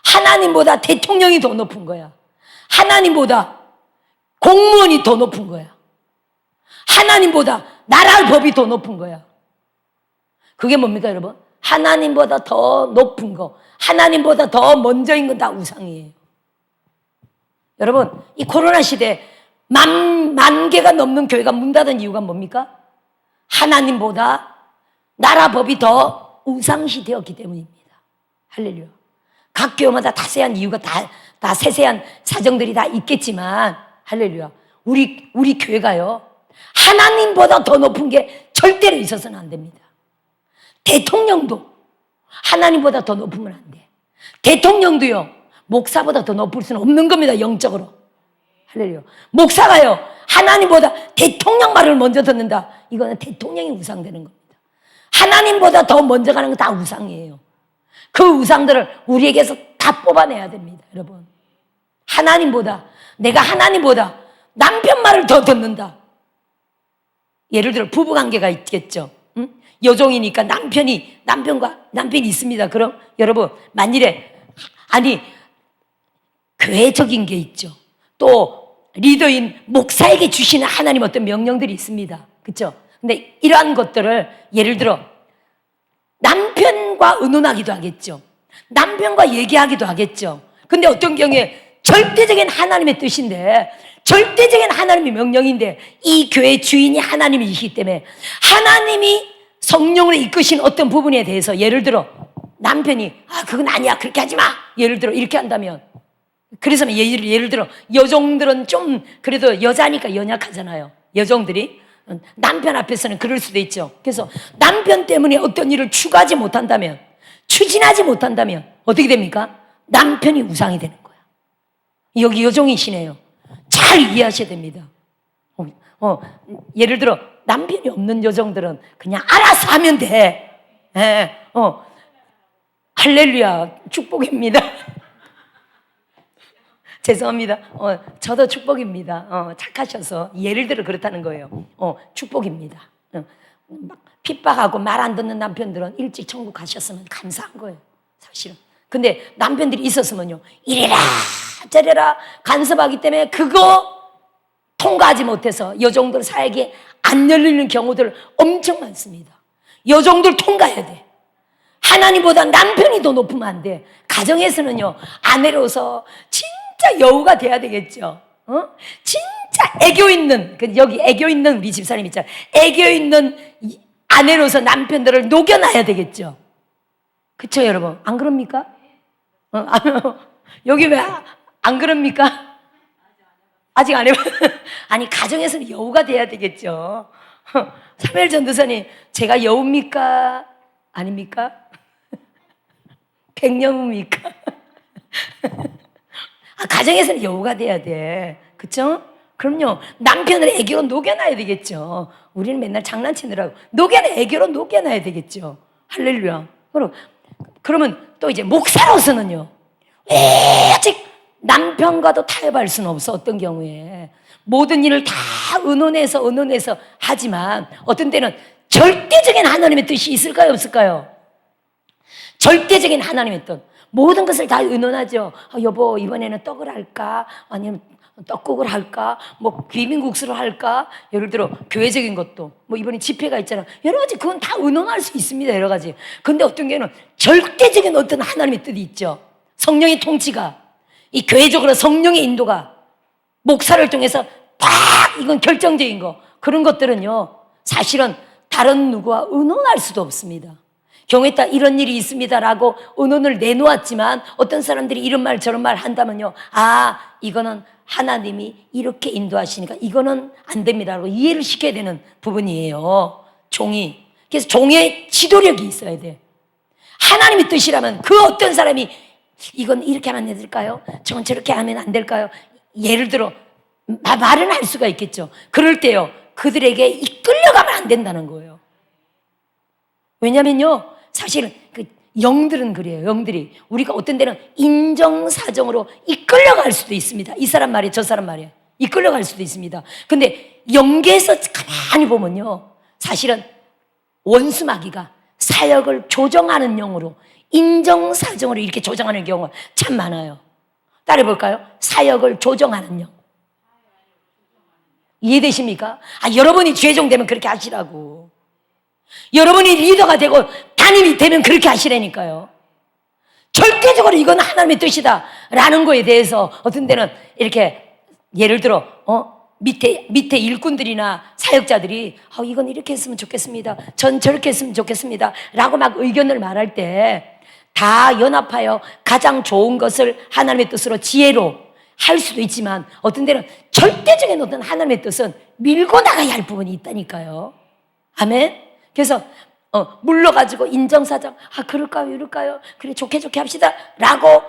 하나님보다 대통령이 더 높은 거야. 하나님보다 공무원이 더 높은 거야. 하나님보다 나라 법이 더 높은 거야. 그게 뭡니까 여러분? 하나님보다 더 높은 거, 하나님보다 더 먼저인 건 다 우상이에요. 여러분 이 코로나 시대에 만 개가 넘는 교회가 문 닫은 이유가 뭡니까? 하나님보다 나라 법이 더 우상시되었기 때문입니다. 할렐루야. 각 교회마다 다세한 이유가 다 세세한 사정들이 다 있겠지만 할렐루야. 우리 교회가요 하나님보다 더 높은 게 절대로 있어서는 안 됩니다. 대통령도 하나님보다 더 높으면 안 돼. 대통령도요 목사보다 더 높을 수는 없는 겁니다. 영적으로. 할렐루야. 목사가요 하나님보다 대통령 말을 먼저 듣는다. 이거는 대통령이 우상되는 겁니다. 하나님보다 더 먼저 가는 건 다 우상이에요. 그 우상들을 우리에게서 다 뽑아내야 됩니다. 여러분 내가 하나님보다 남편 말을 더 듣는다. 예를 들어 부부관계가 있겠죠. 응? 여종이니까 남편이 있습니다. 그럼 여러분 만일에 교회적인 게 있죠. 또 리더인 목사에게 주시는 하나님 어떤 명령들이 있습니다. 그렇죠? 근데 이러한 것들을 예를 들어 남편과 의논하기도 하겠죠. 남편과 얘기하기도 하겠죠. 근데 어떤 경우에 절대적인 하나님의 뜻인데 절대적인 하나님의 명령인데 이 교회의 주인이 하나님이시기 때문에 하나님이 성령으로 이끄신 어떤 부분에 대해서 예를 들어 남편이 그건 아니야 그렇게 하지 마 예를 들어 이렇게 한다면 그래서 예를 들어 여종들은 좀 그래도 여자니까 연약하잖아요. 여종들이 남편 앞에서는 그럴 수도 있죠. 그래서 남편 때문에 어떤 일을 추진하지 못한다면 어떻게 됩니까? 남편이 우상이 되는 거야. 여기 여종이시네요. 잘 이해하셔야 됩니다. 예를 들어 남편이 없는 여종들은 그냥 알아서 하면 돼. 할렐루야 축복입니다. 죄송합니다. 저도 축복입니다. 착하셔서 예를 들어 그렇다는 거예요. 축복입니다. 막 핍박하고 말 안 듣는 남편들은 일찍 천국 가셨으면 감사한 거예요. 사실은. 근데 남편들이 있었으면요. 이래라 저래라 간섭하기 때문에 그거 통과하지 못해서 여종들 사역이 안 열리는 경우들 엄청 많습니다. 여종들 통과해야 돼. 하나님보다 남편이 더 높으면 안 돼. 가정에서는요. 아내로서 진짜 여우가 돼야 되겠죠. 진짜 애교 있는 여기 애교 있는 우리 집사님 있잖아요. 애교 있는 아내로서 남편들을 녹여놔야 되겠죠. 그쵸 여러분? 안 그럽니까? 여기 왜 안 그럽니까? 아직 안 해봐. 아니 가정에서는 여우가 돼야 되겠죠. 사무엘 전도사님 제가 여우입니까? 아닙니까? 백령우입니까? 가정에서는 여우가 돼야 돼. 그쵸? 그럼요. 남편을 애교로 녹여놔야 되겠죠. 우리는 맨날 장난치느라고 애교로 녹여놔야 되겠죠. 할렐루야. 그러면 또 이제 목사로서는요. 오직 남편과도 타협할 수는 없어. 어떤 경우에 모든 일을 다 의논해서 하지만 어떤 때는 절대적인 하나님의 뜻이 있을까요, 없을까요? 절대적인 하나님의 뜻. 모든 것을 다 의논하죠. 여보, 이번에는 떡을 할까? 아니면 떡국을 할까? 뭐 비빔국수를 할까? 예를 들어 교회적인 것도 뭐 이번에 집회가 있잖아. 여러 가지 그건 다 의논할 수 있습니다. 여러 가지. 근데 어떤 경우는 절대적인 어떤 하나님의 뜻이 있죠. 성령의 통치가, 이 교회적으로 성령의 인도가 목사를 통해서 딱 이건 결정적인 거. 그런 것들은요. 사실은 다른 누구와 의논할 수도 없습니다. 경우에 따라 이런 일이 있습니다라고 의논을 내놓았지만 어떤 사람들이 이런 말 저런 말 한다면요. 이거는 하나님이 이렇게 인도하시니까 이거는 안 됩니다라고 이해를 시켜야 되는 부분이에요. 종이. 그래서 종의 지도력이 있어야 돼. 하나님의 뜻이라면 그 어떤 사람이 이건 이렇게 하면 안 될까요? 저건 저렇게 하면 안 될까요? 예를 들어 말은 할 수가 있겠죠. 그럴 때요. 그들에게 이끌려가면 안 된다는 거예요. 왜냐면요. 사실은 그 영들은 그래요. 영들이 우리가 어떤 데는 인정사정으로 이끌려갈 수도 있습니다. 이 사람 말이에요, 저 사람 말이에요. 이끌려갈 수도 있습니다. 근데 영계에서 가만히 보면요, 사실은 원수마귀가 사역을 조정하는 영으로 인정사정으로 이렇게 조정하는 경우가 참 많아요. 따라해볼까요? 사역을 조정하는 영. 이해되십니까? 여러분이 죄종 되면 그렇게 하시라고. 여러분이 리더가 되고 담임이 되면 그렇게 하시라니까요. 절대적으로 이건 하나님의 뜻이다 라는 거에 대해서 어떤 데는 이렇게 예를 들어 밑에 일꾼들이나 사역자들이 이건 이렇게 했으면 좋겠습니다. 전 저렇게 했으면 좋겠습니다 라고 막 의견을 말할 때 다 연합하여 가장 좋은 것을 하나님의 뜻으로 지혜로 할 수도 있지만 어떤 데는 절대적인 어떤 하나님의 뜻은 밀고 나가야 할 부분이 있다니까요. 아멘. 그래서 물러가지고 인정사정 그럴까요 이럴까요 그래 좋게 합시다 라고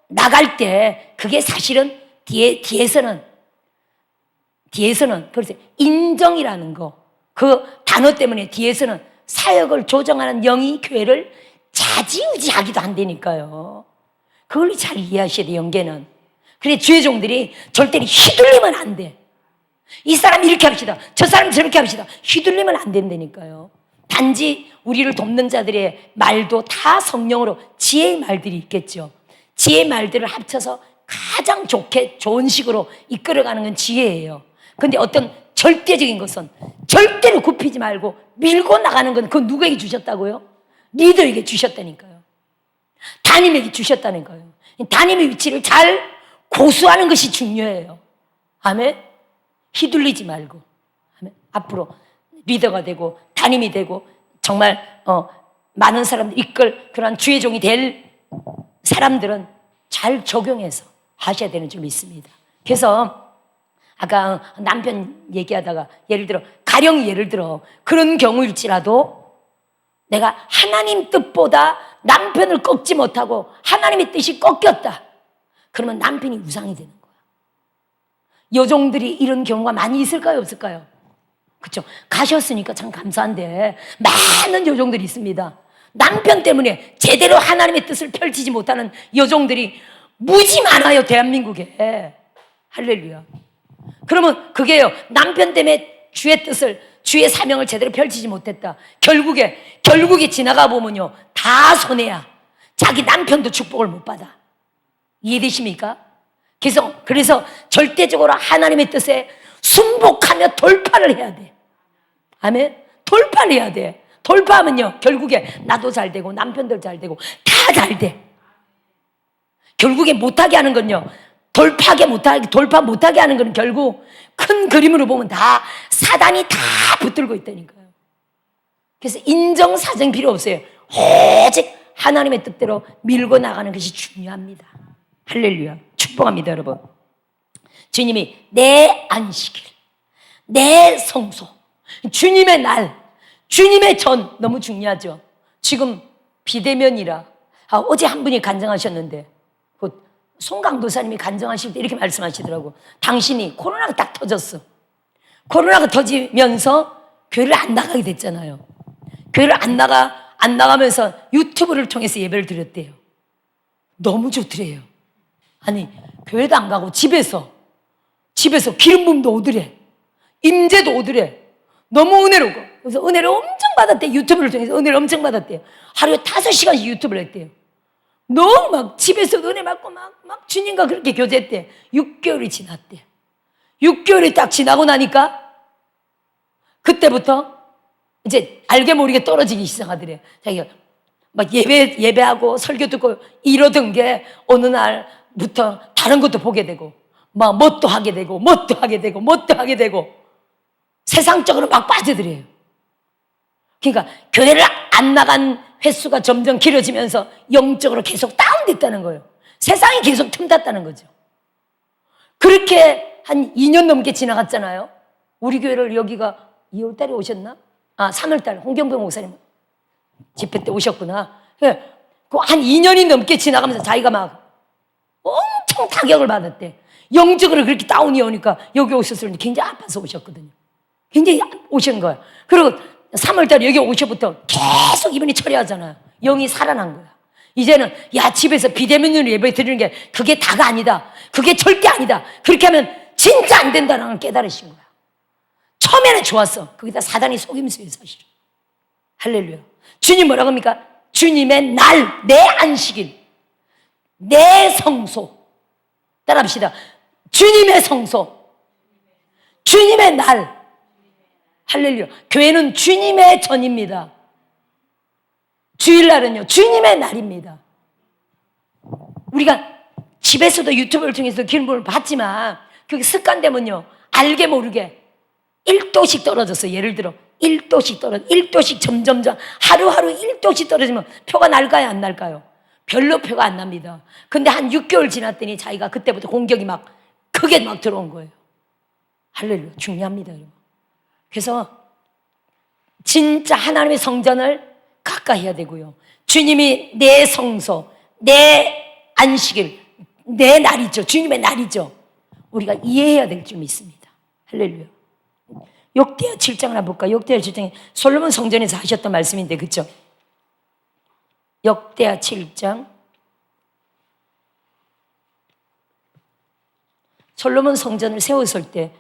나갈 때 그게 사실은 뒤에서는 그래서 인정이라는 거 그 단어 때문에 뒤에서는 사역을 조정하는 영이 교회를 좌지우지하기도 한다니까요. 그걸 잘 이해하셔야 돼요. 영계는. 그래 주의종들이 절대로 휘둘리면 안 돼. 이 사람 이렇게 합시다 저 사람 저렇게 합시다 휘둘리면 안 된다니까요. 단지 우리를 돕는 자들의 말도 다 성령으로 지혜의 말들이 있겠죠. 지혜의 말들을 합쳐서 가장 좋은 식으로 이끌어가는 건 지혜예요. 근데 어떤 절대적인 것은 절대로 굽히지 말고 밀고 나가는 건 그건 누구에게 주셨다고요? 리더에게 주셨다니까요. 담임에게 주셨다는 거예요. 담임의 위치를 잘 고수하는 것이 중요해요. 아멘. 휘둘리지 말고 아멘. 앞으로 리더가 되고 담임이 되고 정말 많은 사람들 이끌 그런 주의 종이 될 사람들은 잘 적용해서 하셔야 되는 줄 믿습니다. 그래서 아까 남편 얘기하다가 예를 들어 그런 경우일지라도 내가 하나님 뜻보다 남편을 꺾지 못하고 하나님의 뜻이 꺾였다. 그러면 남편이 우상이 되는 거야. 여종들이 이런 경우가 많이 있을까요, 없을까요? 그렇죠. 가셨으니까 참 감사한데 많은 여종들이 있습니다. 남편 때문에 제대로 하나님의 뜻을 펼치지 못하는 여종들이 무지 많아요, 대한민국에. 할렐루야. 그러면 그게요, 남편 때문에 주의 뜻을, 주의 사명을 제대로 펼치지 못했다. 결국에 지나가 보면요, 다 손해야. 자기 남편도 축복을 못 받아. 이해되십니까? 그래서 절대적으로 하나님의 뜻에 순복하며 돌파를 해야 돼. 아멘? 돌파를 해야 돼. 돌파하면요, 결국에 나도 잘 되고 남편도 잘 되고 다 잘 돼. 결국에 못하게 하는 건요, 돌파 못하게 하는 건 결국 큰 그림으로 보면 다 사단이 다 붙들고 있다니까요. 그래서 인정사정 필요 없어요. 오직 하나님의 뜻대로 밀고 나가는 것이 중요합니다. 할렐루야. 축복합니다, 여러분. 주님이 내 안식일, 내 성소, 주님의 날, 주님의 전 너무 중요하죠. 지금 비대면이라 어제 한 분이 간증하셨는데 송강도사님이 간증하실 때 이렇게 말씀하시더라고. 당신이 코로나가 딱 터졌어. 코로나가 터지면서 교회를 안 나가게 됐잖아요. 교회를 안 나가면서 유튜브를 통해서 예배를 드렸대요. 너무 좋더래요. 아니, 교회도 안 가고 집에서 기름 부음도 오더래. 임재도 오더래. 너무 은혜롭고. 그래서 은혜를 엄청 받았대. 유튜브를 통해서 은혜를 엄청 받았대요. 하루에 5시간씩 유튜브를 했대요. 너무 막 집에서도 은혜 받고 막 주님과 그렇게 교제했대. 6개월이 지났대. 6개월이 딱 지나고 나니까 그때부터 이제 알게 모르게 떨어지기 시작하더래. 자기가 막 예배하고 설교 듣고 이러던 게 어느 날부터 다른 것도 보게 되고 막 뭣도 하게 되고 세상적으로 막 빠져들어요. 그러니까 교회를 안 나간 횟수가 점점 길어지면서 영적으로 계속 다운됐다는 거예요. 세상이 계속 틈탔다는 거죠. 그렇게 한 2년 넘게 지나갔잖아요. 우리 교회를 여기가 2월달에 오셨나? 3월달 홍경병 목사님 집회 때 오셨구나. 한 2년이 넘게 지나가면서 자기가 막 엄청 타격을 받았대. 영적으로 그렇게 다운이 오니까 여기 오셨을 때 굉장히 아파서 오셨거든요. 굉장히 오신 거예요. 그리고 3월달에 여기 오셔부터 계속 이분이 처리하잖아요. 영이 살아난 거야. 이제는 집에서 비대면으로 예배 드리는 게 그게 다가 아니다. 그게 절대 아니다. 그렇게 하면 진짜 안 된다는 걸 깨달으신 거야. 처음에는 좋았어. 거기다 사단이 속임수예요, 사실은. 할렐루야. 주님 뭐라고 합니까? 주님의 날, 내 안식일, 내 성소. 따라합시다. 주님의 성소, 주님의 날. 할렐루야. 교회는 주님의 전입니다. 주일날은요, 주님의 날입니다. 우리가 집에서도 유튜브를 통해서 기름부음을 받지만 그게 습관되면요, 알게 모르게 1도씩 떨어졌어요. 예를 들어 1도씩 점점점 하루하루 1도씩 떨어지면 표가 날까요, 안 날까요? 별로 표가 안 납니다. 근데 한 6개월 지났더니 자기가 그때부터 공격이 막 크게 막 들어온 거예요. 할렐루야. 중요합니다, 여러분. 그래서 진짜 하나님의 성전을 가까이 해야 되고요. 주님이 내 성소, 내 안식일, 내 날이죠. 주님의 날이죠. 우리가 이해해야 될 점이 있습니다. 할렐루야. 역대하 7장을 한번 볼까요? 역대하 7장이 솔로몬 성전에서 하셨던 말씀인데, 그렇죠? 역대하 7장. 솔로몬 성전을 세웠을 때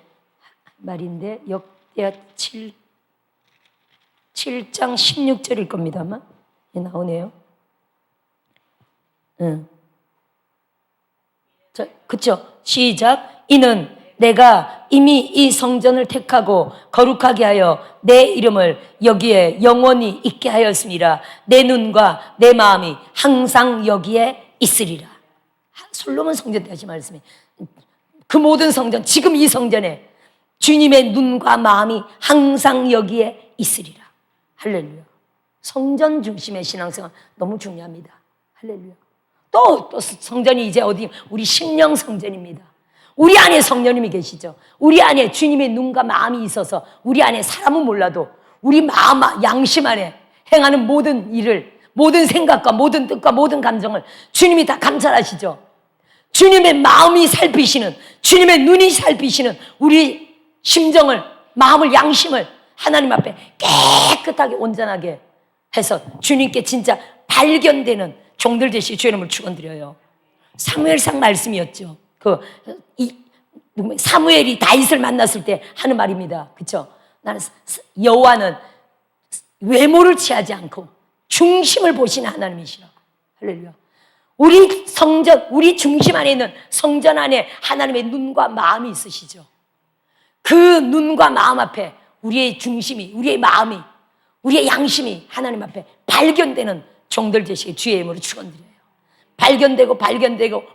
말인데, 역대하 7장 16절일 겁니다, 아마. 나오네요. 그쵸? 시작. 이는 내가 이미 이 성전을 택하고 거룩하게 하여 내 이름을 여기에 영원히 있게 하였습니다. 내 눈과 내 마음이 항상 여기에 있으리라. 솔로몬 성전 때 하신 말씀이, 그 모든 성전, 지금 이 성전에 주님의 눈과 마음이 항상 여기에 있으리라. 할렐루야. 성전 중심의 신앙생활 너무 중요합니다. 할렐루야. 또 성전이 이제 어디? 우리 심령 성전입니다. 우리 안에 성령님이 계시죠. 우리 안에 주님의 눈과 마음이 있어서 우리 안에 사람은 몰라도 우리 마음, 양심 안에 행하는 모든 일을, 모든 생각과 모든 뜻과 모든 감정을 주님이 다 감찰하시죠. 주님의 마음이 살피시는, 주님의 눈이 살피시는 우리 심정을, 마음을, 양심을 하나님 앞에 깨끗하게 온전하게 해서 주님께 진짜 발견되는 종들 되시기 주의 이름을 축원드려요. 사무엘상 말씀이었죠. 사무엘이 다윗을 만났을 때 하는 말입니다. 그렇죠? 나는 여호와는 외모를 취하지 않고 중심을 보시는 하나님이시라. 할렐루야. 우리 성전, 우리 중심 안에 있는 성전 안에 하나님의 눈과 마음이 있으시죠. 그 눈과 마음 앞에 우리의 중심이, 우리의 마음이, 우리의 양심이 하나님 앞에 발견되는 종들 되시게 주의 이름으로 축원드려요.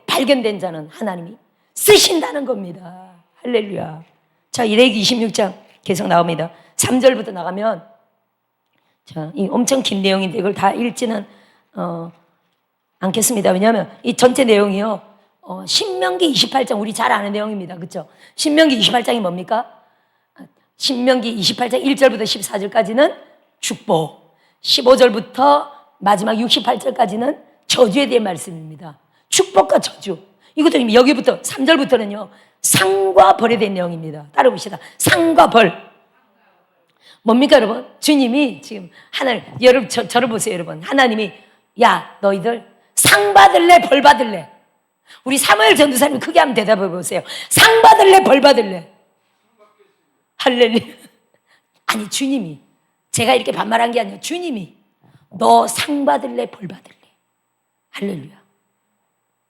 발견된 자는 하나님이 쓰신다는 겁니다. 할렐루야. 자, 레위기 26장 계속 나옵니다. 3절부터 나가면, 자, 이 엄청 긴 내용인데 이걸 다 읽지는 않겠습니다. 왜냐하면 이 전체 내용이요, 신명기 28장, 우리 잘 아는 내용입니다. 그렇죠? 신명기 28장이 뭡니까? 신명기 28장 1절부터 14절까지는 축복, 15절부터 마지막 68절까지는 저주에 대한 말씀입니다. 축복과 저주. 이것도 여기부터 3절부터는요 상과 벌에 대한 내용입니다. 따라봅시다. 상과 벌. 뭡니까 여러분? 주님이 지금 여러분 저를 보세요 여러분. 하나님이 야 너희들 상 받을래 벌 받을래? 우리 사무엘 전도사님 크게 한번 대답해 보세요. 상 받을래 벌 받을래? 할렐루야. 아니 주님이, 제가 이렇게 반말한 게 아니라 주님이 너 상 받을래 벌 받을래? 할렐루야.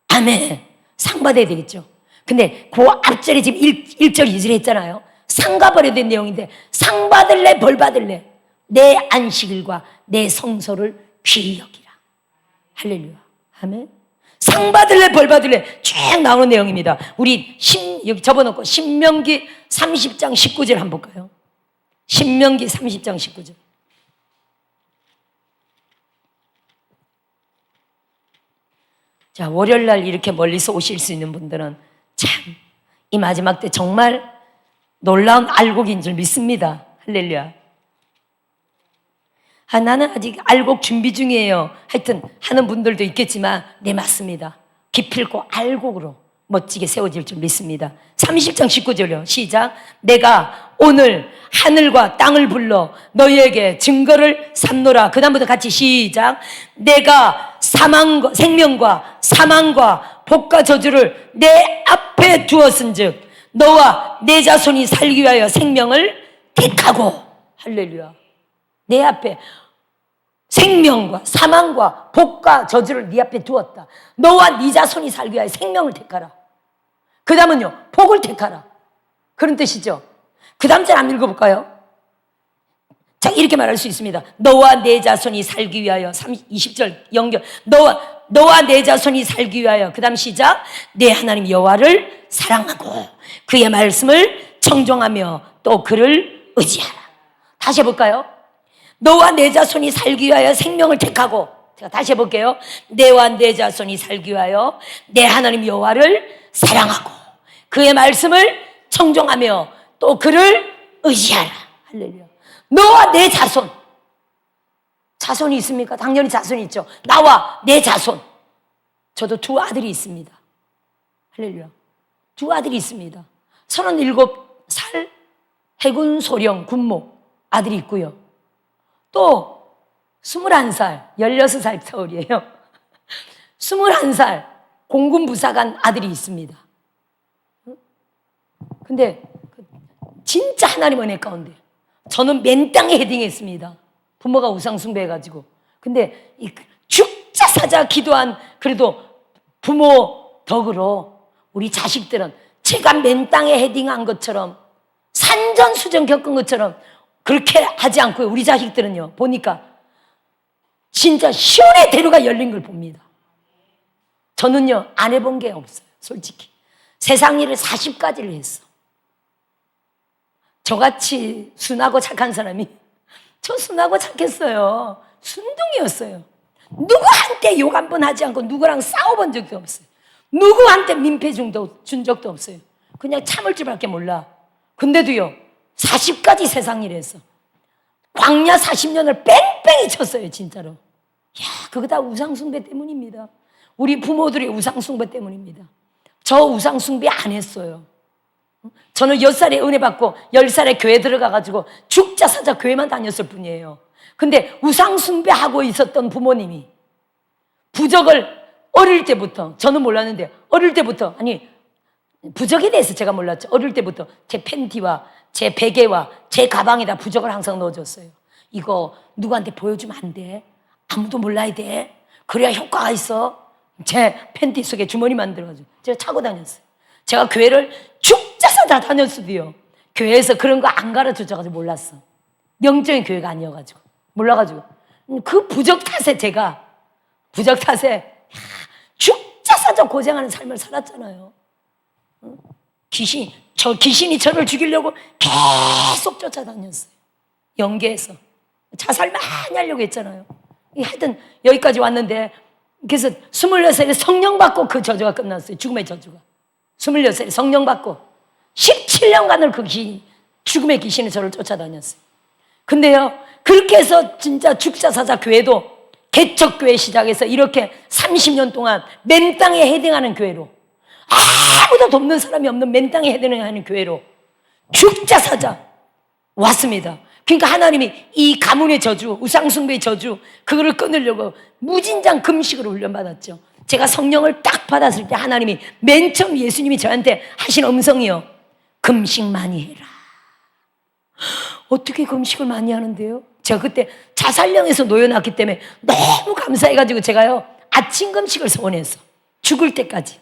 아멘. 상 받아야 되겠죠. 근데 그 앞절에 지금 1절 2절 했잖아요. 상과 벌에 대한 내용인데 상 받을래 벌 받을래? 내 안식일과 내 성소를 귀히 여기라. 할렐루야. 아멘. 상 받을래 벌 받을래 쭉 나오는 내용입니다. 우리 여기 접어놓고 신명기 30장 19절 한번 볼까요? 신명기 30장 19절. 자, 월요일날 이렇게 멀리서 오실 수 있는 분들은 참 이 마지막 때 정말 놀라운 알곡인 줄 믿습니다. 할렐루야. 나는 아직 알곡 준비 중이에요. 하여튼 하는 분들도 있겠지만 네 맞습니다. 기필코 알곡으로 멋지게 세워질 줄 믿습니다. 30장 19절요. 시작. 내가 오늘 하늘과 땅을 불러 너희에게 증거를 삼노라. 그 다음부터 같이 시작. 내가 생명과 사망과 복과 저주를 내 앞에 두었은즉 너와 내 자손이 살기 위하여 생명을 택하고. 할렐루야. 내 앞에 생명과 사망과 복과 저주를 네 앞에 두었다. 너와 네 자손이 살기 위하여 생명을 택하라. 그 다음은요 복을 택하라. 그런 뜻이죠. 그 다음 절 한번 읽어볼까요? 자, 이렇게 말할 수 있습니다. 너와 내 자손이 살기 위하여 20절 연결. 너와 내 자손이 살기 위하여. 그 다음 시작. 내 하나님 여호와를 사랑하고 그의 말씀을 청종하며 또 그를 의지하라. 다시 해볼까요? 너와 내 자손이 살기 위하여 생명을 택하고. 제가 다시 해볼게요. 내와 내 자손이 살기 위하여 내 하나님 여호와를 사랑하고 그의 말씀을 청종하며 또 그를 의지하라. 할렐루야. 너와 내 자손. 자손이 있습니까? 당연히 자손이 있죠. 나와 내 자손. 저도 두 아들이 있습니다. 할렐루야. 두 아들이 있습니다. 37살 해군 소령 군모 아들이 있고요. 또 21살, 16살 터울이에요. 21살 공군 부사관 아들이 있습니다. 근데 진짜 하나님 은혜 가운데 저는 맨 땅에 헤딩했습니다. 부모가 우상 숭배해가지고. 근데 이 죽자 사자 기도한 그래도 부모 덕으로 우리 자식들은 제가 맨 땅에 헤딩한 것처럼 산전수전 겪은 것처럼 그렇게 하지 않고요. 우리 자식들은요 보니까 진짜 시온의 대로가 열린 걸 봅니다. 저는요 안 해본 게 없어요. 솔직히 세상 일을 40가지를 했어. 저같이 순하고 착한 사람이, 저 순하고 착했어요. 순둥이였어요. 누구한테 욕 한 번 하지 않고 누구랑 싸워본 적도 없어요. 누구한테 민폐 준 적도 없어요. 그냥 참을 줄밖에 몰라. 근데도요 40가지 세상 일 했어. 광야 40년을 뺑뺑이 쳤어요. 진짜로. 야, 그거 다 우상숭배 때문입니다. 우리 부모들의 우상숭배 때문입니다. 저 우상숭배 안 했어요. 저는 6살에 은혜 받고 10살에 교회 들어가가지고 죽자 사자 교회만 다녔을 뿐이에요. 근데 우상숭배하고 있었던 부모님이 부적을 어릴 때부터, 저는 몰랐는데 어릴 때부터, 아니 부적에 대해서 제가 몰랐죠. 어릴 때부터 제 팬티와 제 베개와 제 가방에다 부적을 항상 넣어줬어요. 이거 누구한테 보여주면 안 돼. 아무도 몰라야 돼. 그래야 효과가 있어. 제 팬티 속에 주머니 만들어가지고 제가 차고 다녔어요. 제가 교회를 죽자사자 다녔어도요 교회에서 그런 거 안 가르쳐줘가지고 몰랐어. 영적인 교회가 아니어가지고 몰라가지고 그 부적 탓에 제가 죽자사자 고생하는 삶을 살았잖아요. 귀신이 저를 죽이려고 계속 쫓아다녔어요. 연계해서 자살 많이 하려고 했잖아요. 하여튼 여기까지 왔는데, 그래서 26살에 성령 받고 그 저주가 끝났어요. 죽음의 저주가. 26살에 성령 받고 17년간을 그 죽음의 귀신이 저를 쫓아다녔어요. 근데요 그렇게 해서 진짜 죽자사자 교회도 개척교회 시작해서 이렇게 30년 동안 맨 땅에 헤딩하는 교회로, 아무도 돕는 사람이 없는 맨 땅에 해드는 교회로 죽자 사자 왔습니다. 그러니까 하나님이 이 가문의 저주, 우상숭배의 저주, 그거를 끊으려고 무진장 금식으로 훈련받았죠. 제가 성령을 딱 받았을 때 하나님이 맨 처음 예수님이 저한테 하신 음성이요, 금식 많이 해라. 어떻게 금식을 많이 하는데요? 제가 그때 자살령에서 놓여놨기 때문에 너무 감사해가지고 제가요, 아침 금식을 소원했어. 죽을 때까지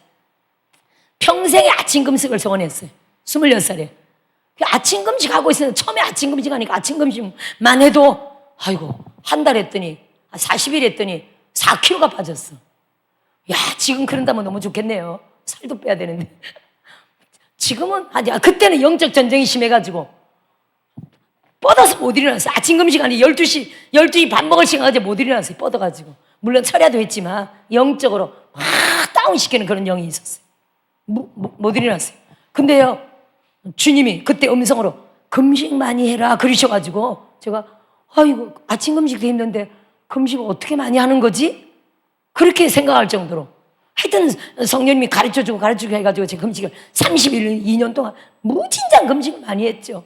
평생에 아침 금식을 소원했어요. 26살에 아침 금식하고 있었는데, 처음에 아침 금식하니까 아침 금식만 해도 아이고 한 달 했더니 40일 했더니 4kg가 빠졌어. 야, 지금 그런다면 너무 좋겠네요. 살도 빼야 되는데. 지금은 아니, 그때는 영적 전쟁이 심해가지고 뻗어서 못 일어났어요. 아침 금식하니 12시 밥 먹을 시간까지 못 일어났어요. 뻗어가지고. 물론 철야도 했지만 영적으로 확 다운시키는 그런 영이 있었어요. 못 일어났어요. 근데요, 주님이 그때 음성으로 금식 많이 해라 그러셔가지고 제가 아이고 아침 금식도 힘든데 금식을 어떻게 많이 하는 거지? 그렇게 생각할 정도로 하여튼 성령님이 가르쳐주고 해가지고 제가 금식을 32년 동안 무진장 금식을 많이 했죠.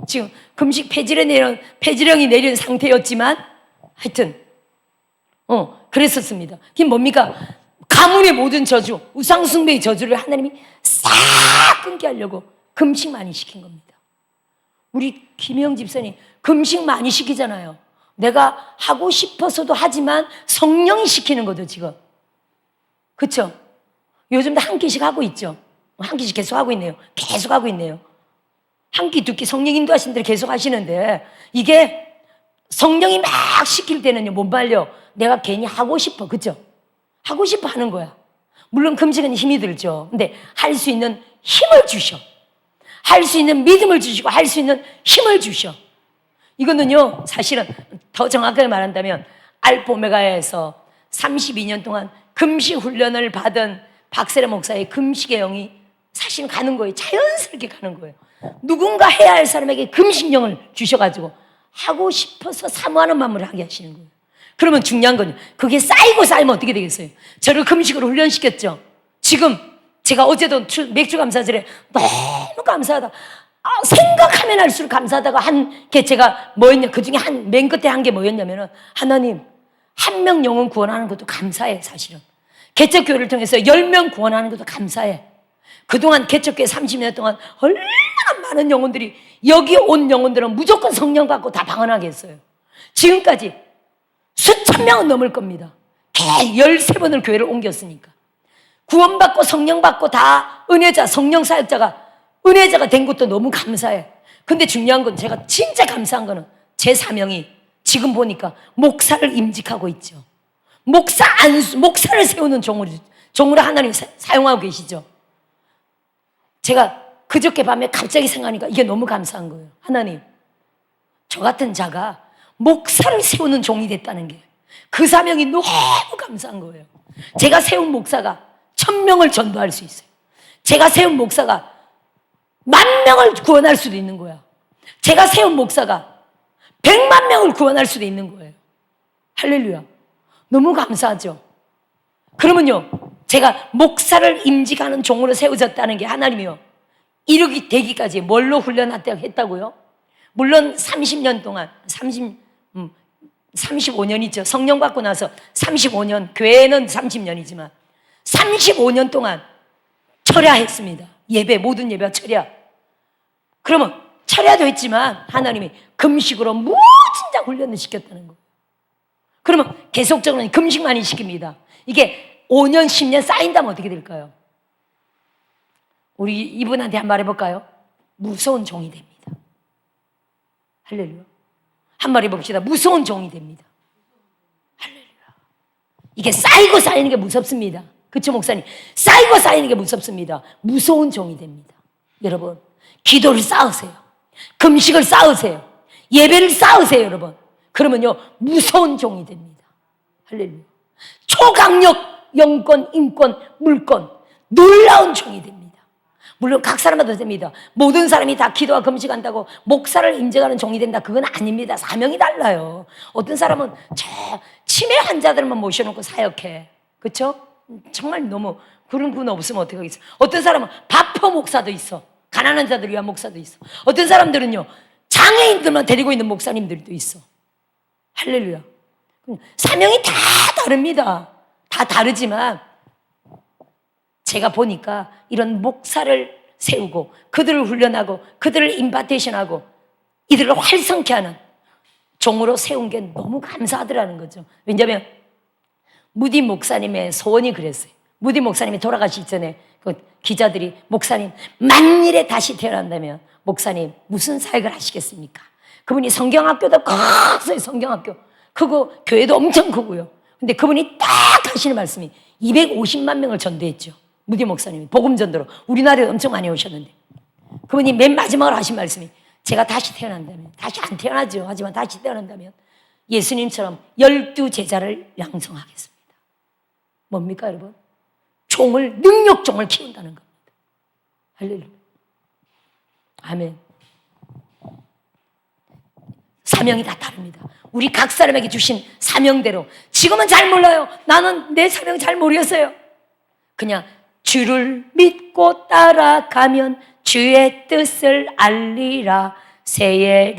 지금 금식 폐지령이 내린 상태였지만 하여튼 그랬었습니다. 그게 뭡니까? 가문의 모든 저주, 우상숭배의 저주를 하나님이 싹 끊게 하려고 금식 많이 시킨 겁니다. 우리 김영 집사님 금식 많이 시키잖아요. 내가 하고 싶어서도 하지만 성령이 시키는 거죠, 지금. 그렇죠? 요즘도 한 끼씩 하고 있죠. 한 끼씩 계속 하고 있네요. 계속 하고 있네요. 한 끼, 두 끼 성령 인도하신 대로 계속 하시는데, 이게 성령이 막 시킬 때는요, 못 말려. 내가 괜히 하고 싶어. 그렇죠? 하고 싶어 하는 거야. 물론 금식은 힘이 들죠. 근데 할 수 있는 힘을 주셔. 할 수 있는 믿음을 주시고 할 수 있는 힘을 주셔. 이거는요, 사실은 더 정확하게 말한다면 알파 오메가에서 32년 동안 금식 훈련을 받은 박세라 목사의 금식의 영이 사실 가는 거예요. 자연스럽게 가는 거예요. 누군가 해야 할 사람에게 금식령을 주셔가지고 하고 싶어서 사모하는 마음을 하게 하시는 거예요. 그러면 중요한 건 그게 쌓이고 쌓이면 어떻게 되겠어요? 저를 금식으로 훈련시켰죠. 지금 제가 어제도 맥주 감사절에 너무 감사하다. 생각하면 할수록 감사하다가 한 게 제가 뭐였냐, 그 중에 맨 끝에 한 게 뭐였냐면은, 하나님, 한 명 영혼 구원하는 것도 감사해, 사실은. 개척교회를 통해서 10명 구원하는 것도 감사해. 그동안 개척교회 30년 동안 얼마나 많은 영혼들이, 여기 온 영혼들은 무조건 성령 받고 다 방언하게 했어요. 지금까지 수천 명은 넘을 겁니다. 13번을 교회를 옮겼으니까. 구원받고 성령 받고 다 은혜자, 성령 사역자가 은혜자가 된 것도 너무 감사해. 근데 중요한 건, 제가 진짜 감사한 거는 제 사명이 지금 보니까 목사를 임직하고 있죠. 목사를 세우는 종으로 하나님 사용하고 계시죠. 제가 그저께 밤에 갑자기 생각하니까 이게 너무 감사한 거예요. 하나님, 저 같은 자가 목사를 세우는 종이 됐다는 게, 그 사명이 너무 감사한 거예요. 제가 세운 목사가 1000명을 전도할 수 있어요. 제가 세운 목사가 10,000명을 구원할 수도 있는 거야. 제가 세운 목사가 100만 명을 구원할 수도 있는 거예요. 할렐루야. 너무 감사하죠. 그러면요, 제가 목사를 임직하는 종으로 세워졌다는 게 하나님이요, 이르기 되기까지 뭘로 훈련했다고 했다고요? 물론 30년 동안 35년이죠. 성령 받고 나서 35년, 교회는 30년이지만 35년 동안 철야했습니다. 모든 예배가 철야. 그러면 철야도 했지만 하나님이 금식으로 무진장 훈련을 시켰다는 거예요. 그러면 계속적으로 금식 많이 시킵니다. 이게 5년, 10년 쌓인다면 어떻게 될까요? 우리 이분한테 한번 말해볼까요? 무서운 종이 됩니다. 할렐루야. 한번 해봅시다. 무서운 종이 됩니다. 할렐루야. 이게 쌓이고 쌓이는 게 무섭습니다. 그쵸, 목사님? 쌓이고 쌓이는 게 무섭습니다. 무서운 종이 됩니다. 여러분, 기도를 쌓으세요. 금식을 쌓으세요. 예배를 쌓으세요, 여러분. 그러면요, 무서운 종이 됩니다. 할렐루야. 초강력 영권, 인권, 물권, 놀라운 종이 됩니다. 물론 각 사람마다 됩니다. 모든 사람이 다 기도와 금식한다고 목사를 인정하는 종이 된다, 그건 아닙니다. 사명이 달라요. 어떤 사람은 치매 환자들만 모셔놓고 사역해. 그렇죠? 정말 너무 그런 분 없으면 어떻게 하겠어? 어떤 사람은 바퍼 목사도 있어. 가난한 자들을 위한 목사도 있어. 어떤 사람들은요, 장애인들만 데리고 있는 목사님들도 있어. 할렐루야. 사명이 다 다릅니다. 다 다르지만 제가 보니까 이런 목사를 세우고 그들을 훈련하고 그들을 임파테이션하고 이들을 활성케 하는 종으로 세운 게 너무 감사하더라는 거죠. 왜냐하면 무디 목사님의 소원이 그랬어요. 무디 목사님이 돌아가시기 전에 그 기자들이 목사님 만일에 다시 태어난다면 목사님 무슨 사역을 하시겠습니까? 그분이 성경학교도 컸어요. 성경학교 크고 교회도 엄청 크고요. 근데 그분이 딱 하시는 말씀이 250만 명을 전도했죠. 무디 목사님이 복음 전도로 우리나라에 엄청 많이 오셨는데 그분이 맨 마지막으로 하신 말씀이 제가 다시 태어난다면, 다시 안 태어나죠. 하지만 다시 태어난다면 예수님처럼 12제자를 양성하겠습니다. 뭡니까 여러분? 능력종을 키운다는 겁니다. 할렐루야. 아멘. 사명이 다 다릅니다. 우리 각 사람에게 주신 사명대로 지금은 잘 몰라요. 나는 내 사명 잘 모르겠어요. 그냥 주를 믿고 따라가면 주의 뜻을 알리라. 새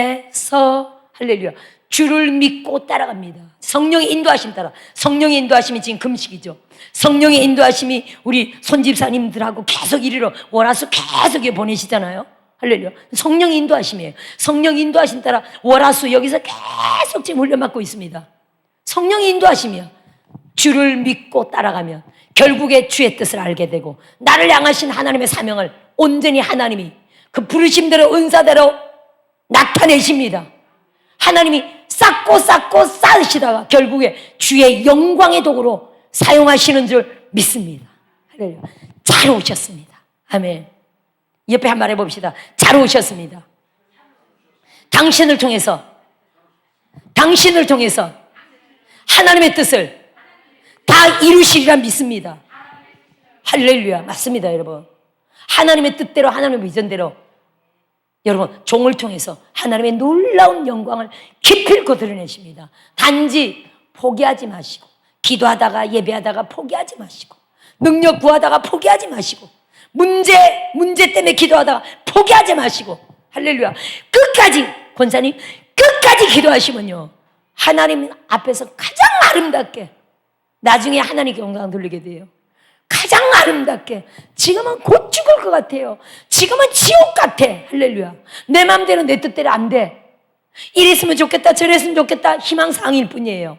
예루살렘에서 할렐루야. 주를 믿고 따라갑니다. 성령의 인도하심 따라. 성령의 인도하심이 지금 금식이죠. 성령의 인도하심이 우리 손집사님들하고 계속 이리로 월화수 계속 보내시잖아요. 할렐루야. 성령의 인도하심이에요. 성령 인도하심 따라 월화수 여기서 계속 지금 훈련받고 있습니다. 성령의 인도하심이야. 주를 믿고 따라가면 결국에 주의 뜻을 알게 되고 나를 향하신 하나님의 사명을 온전히 하나님이 그 부르심대로 은사대로 나타내십니다. 하나님이 쌓고 쌓으시다가 결국에 주의 영광의 도구로 사용하시는 줄 믿습니다. 할렐루야. 잘 오셨습니다. 아멘. 옆에 한 말 해봅시다. 잘 오셨습니다. 당신을 통해서 하나님의 뜻을 다 이루시리라 믿습니다. 할렐루야. 맞습니다, 여러분. 하나님의 뜻대로, 하나님의 비전대로 여러분 종을 통해서 하나님의 놀라운 영광을 기필코 드러내십니다. 단지 포기하지 마시고 기도하다가 예배하다가 포기하지 마시고 능력 구하다가 포기하지 마시고 문제 때문에 기도하다가 포기하지 마시고 할렐루야. 끝까지 권사님 끝까지 기도하시면요 하나님 앞에서 가장 아름답게 나중에 하나님께 영광 돌리게 돼요. 가장 아름답게. 지금은 곧 죽을 것 같아요. 지금은 지옥 같아. 할렐루야. 내 마음대로 내 뜻대로 안 돼. 이랬으면 좋겠다 저랬으면 좋겠다 희망사항일 뿐이에요.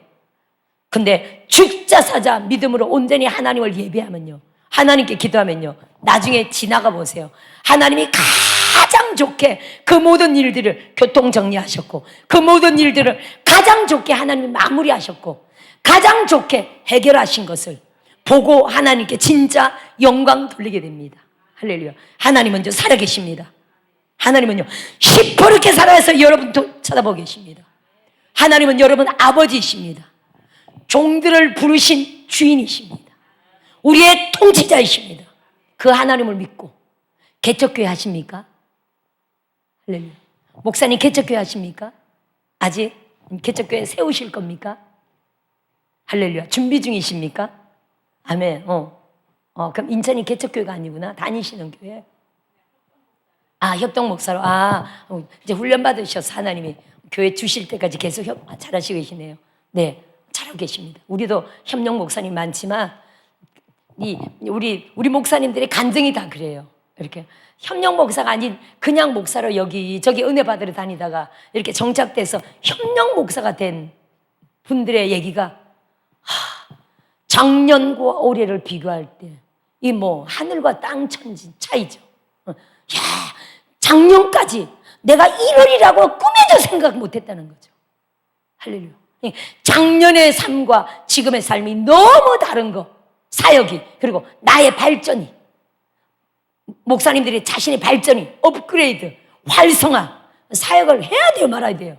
근데 죽자 사자 믿음으로 온전히 하나님을 예배하면요 하나님께 기도하면요 나중에 지나가 보세요. 하나님이 가장 좋게 그 모든 일들을 교통 정리하셨고 그 모든 일들을 가장 좋게 하나님이 마무리하셨고 가장 좋게 해결하신 것을 보고 하나님께 진짜 영광 돌리게 됩니다. 할렐루야. 하나님 먼저 살아계십니다. 하나님은요 시퍼렇게 살아서 여러분 쳐다보고 계십니다. 하나님은 여러분 아버지이십니다. 종들을 부르신 주인이십니다. 우리의 통치자이십니다. 그 하나님을 믿고 개척교회 하십니까? 할렐루야. 목사님 개척교회 하십니까? 아직 개척교회 세우실 겁니까? 할렐루야. 준비 중이십니까? 아멘. 그럼 인천이 개척교회가 아니구나. 다니시는 교회. 협동 목사로. 이제 훈련 받으셔서 하나님이 교회 주실 때까지 계속 잘하시고 계시네요. 네, 잘하고 계십니다. 우리도 협력 목사님 많지만 우리 목사님들의 간증이 다 그래요. 이렇게 협력 목사가 아닌 그냥 목사로 여기저기 은혜 받으러 다니다가 이렇게 정착돼서 협력 목사가 된 분들의 얘기가 작년과 올해를 비교할 때 이 하늘과 땅 천지 차이죠. 작년까지 내가 1월이라고 꿈에도 생각 못했다는 거죠. 할렐루야. 작년의 삶과 지금의 삶이 너무 다른 거. 사역이 그리고 나의 발전이 목사님들이 자신의 발전이 업그레이드 활성화 사역을 해야 돼요 말아야 돼요.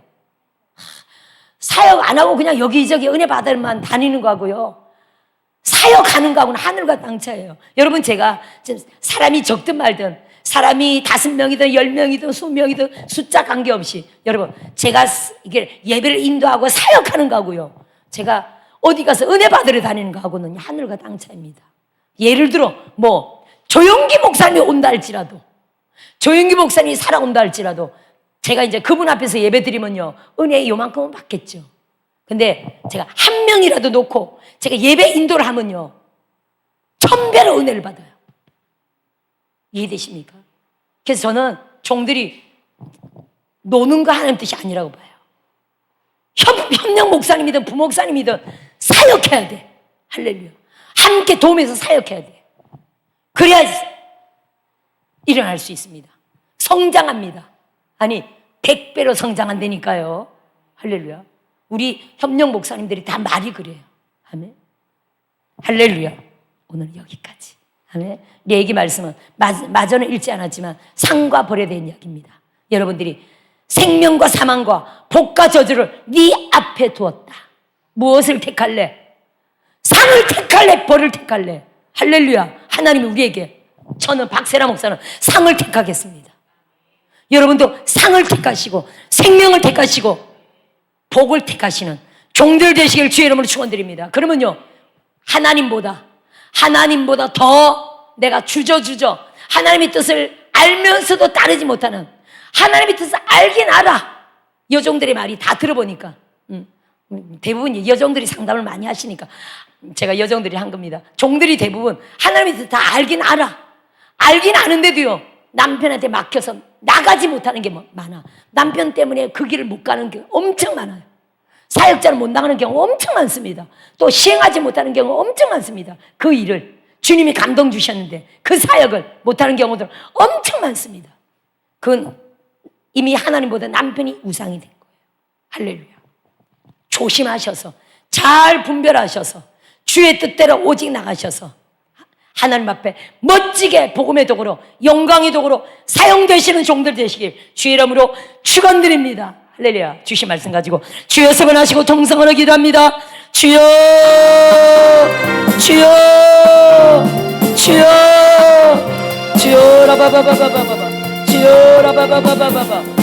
사역 안 하고 그냥 여기저기 은혜 받을만 다니는 거하고요 사역하는 거하고는 하늘과 땅 차이예요. 여러분 제가 사람이 적든 말든 사람이 5명이든 10명이든 20명이든 숫자 관계없이 여러분 제가 이게 예배를 인도하고 사역하는 거하고요 제가 어디 가서 은혜 받으러 다니는 거하고는 하늘과 땅 차이입니다. 예를 들어 뭐 조용기 목사님이 온다 할지라도, 조용기 목사님이 살아온다 할지라도 제가 이제 그분 앞에서 예배 드리면요 은혜 요만큼은 받겠죠. 근데 제가 한 명이라도 놓고 제가 예배 인도를 하면요 1000배로 은혜를 받아요. 이해되십니까? 그래서 저는 종들이 노는 거 하는 뜻이 아니라고 봐요. 협력 목사님이든 부목사님이든 사역해야 돼. 할렐루야. 함께 도움해서 사역해야 돼. 그래야 일어날 수 있습니다. 성장합니다. 아니 100배로 성장한다니까요. 할렐루야. 우리 협력 목사님들이 다 말이 그래요. 아멘. 할렐루야. 오늘 여기까지. 아멘. 얘기 말씀은 마저는 읽지 않았지만 상과 벌에 대한 이야기입니다. 여러분들이 생명과 사망과 복과 저주를 네 앞에 두었다. 무엇을 택할래? 상을 택할래? 벌을 택할래? 할렐루야. 하나님이 우리에게, 저는 박세라 목사는 상을 택하겠습니다. 여러분도 상을 택하시고 생명을 택하시고 복을 택하시는 종들 되시길 주의 이름으로 축원드립니다. 그러면요 하나님보다 더 내가 주저 하나님의 뜻을 알면서도 따르지 못하는, 하나님의 뜻을 알긴 알아. 여종들의 말이 다 들어보니까 대부분 여종들이 상담을 많이 하시니까 제가 여종들이 한 겁니다. 종들이 대부분 하나님의 뜻 다 알긴 아는데도요 남편한테 막혀서 나가지 못하는 게 많아. 남편 때문에 그 길을 못 가는 게 엄청 많아요. 사역자를 못 나가는 경우 엄청 많습니다. 또 시행하지 못하는 경우 엄청 많습니다. 그 일을 주님이 감동 주셨는데 그 사역을 못하는 경우들 엄청 많습니다. 그건 이미 하나님보다 남편이 우상이 된 거예요. 할렐루야. 조심하셔서 잘 분별하셔서 주의 뜻대로 오직 나가셔서 하나님 앞에 멋지게 복음의 도구로 영광의 도구로 사용되시는 종들 되시길 주의 이름으로 축원드립니다. 할렐루야. 주신 말씀 가지고 주여 서번하시고 동성으로 기도합니다. 주여 라바바바바바바 주여 라바바바바바바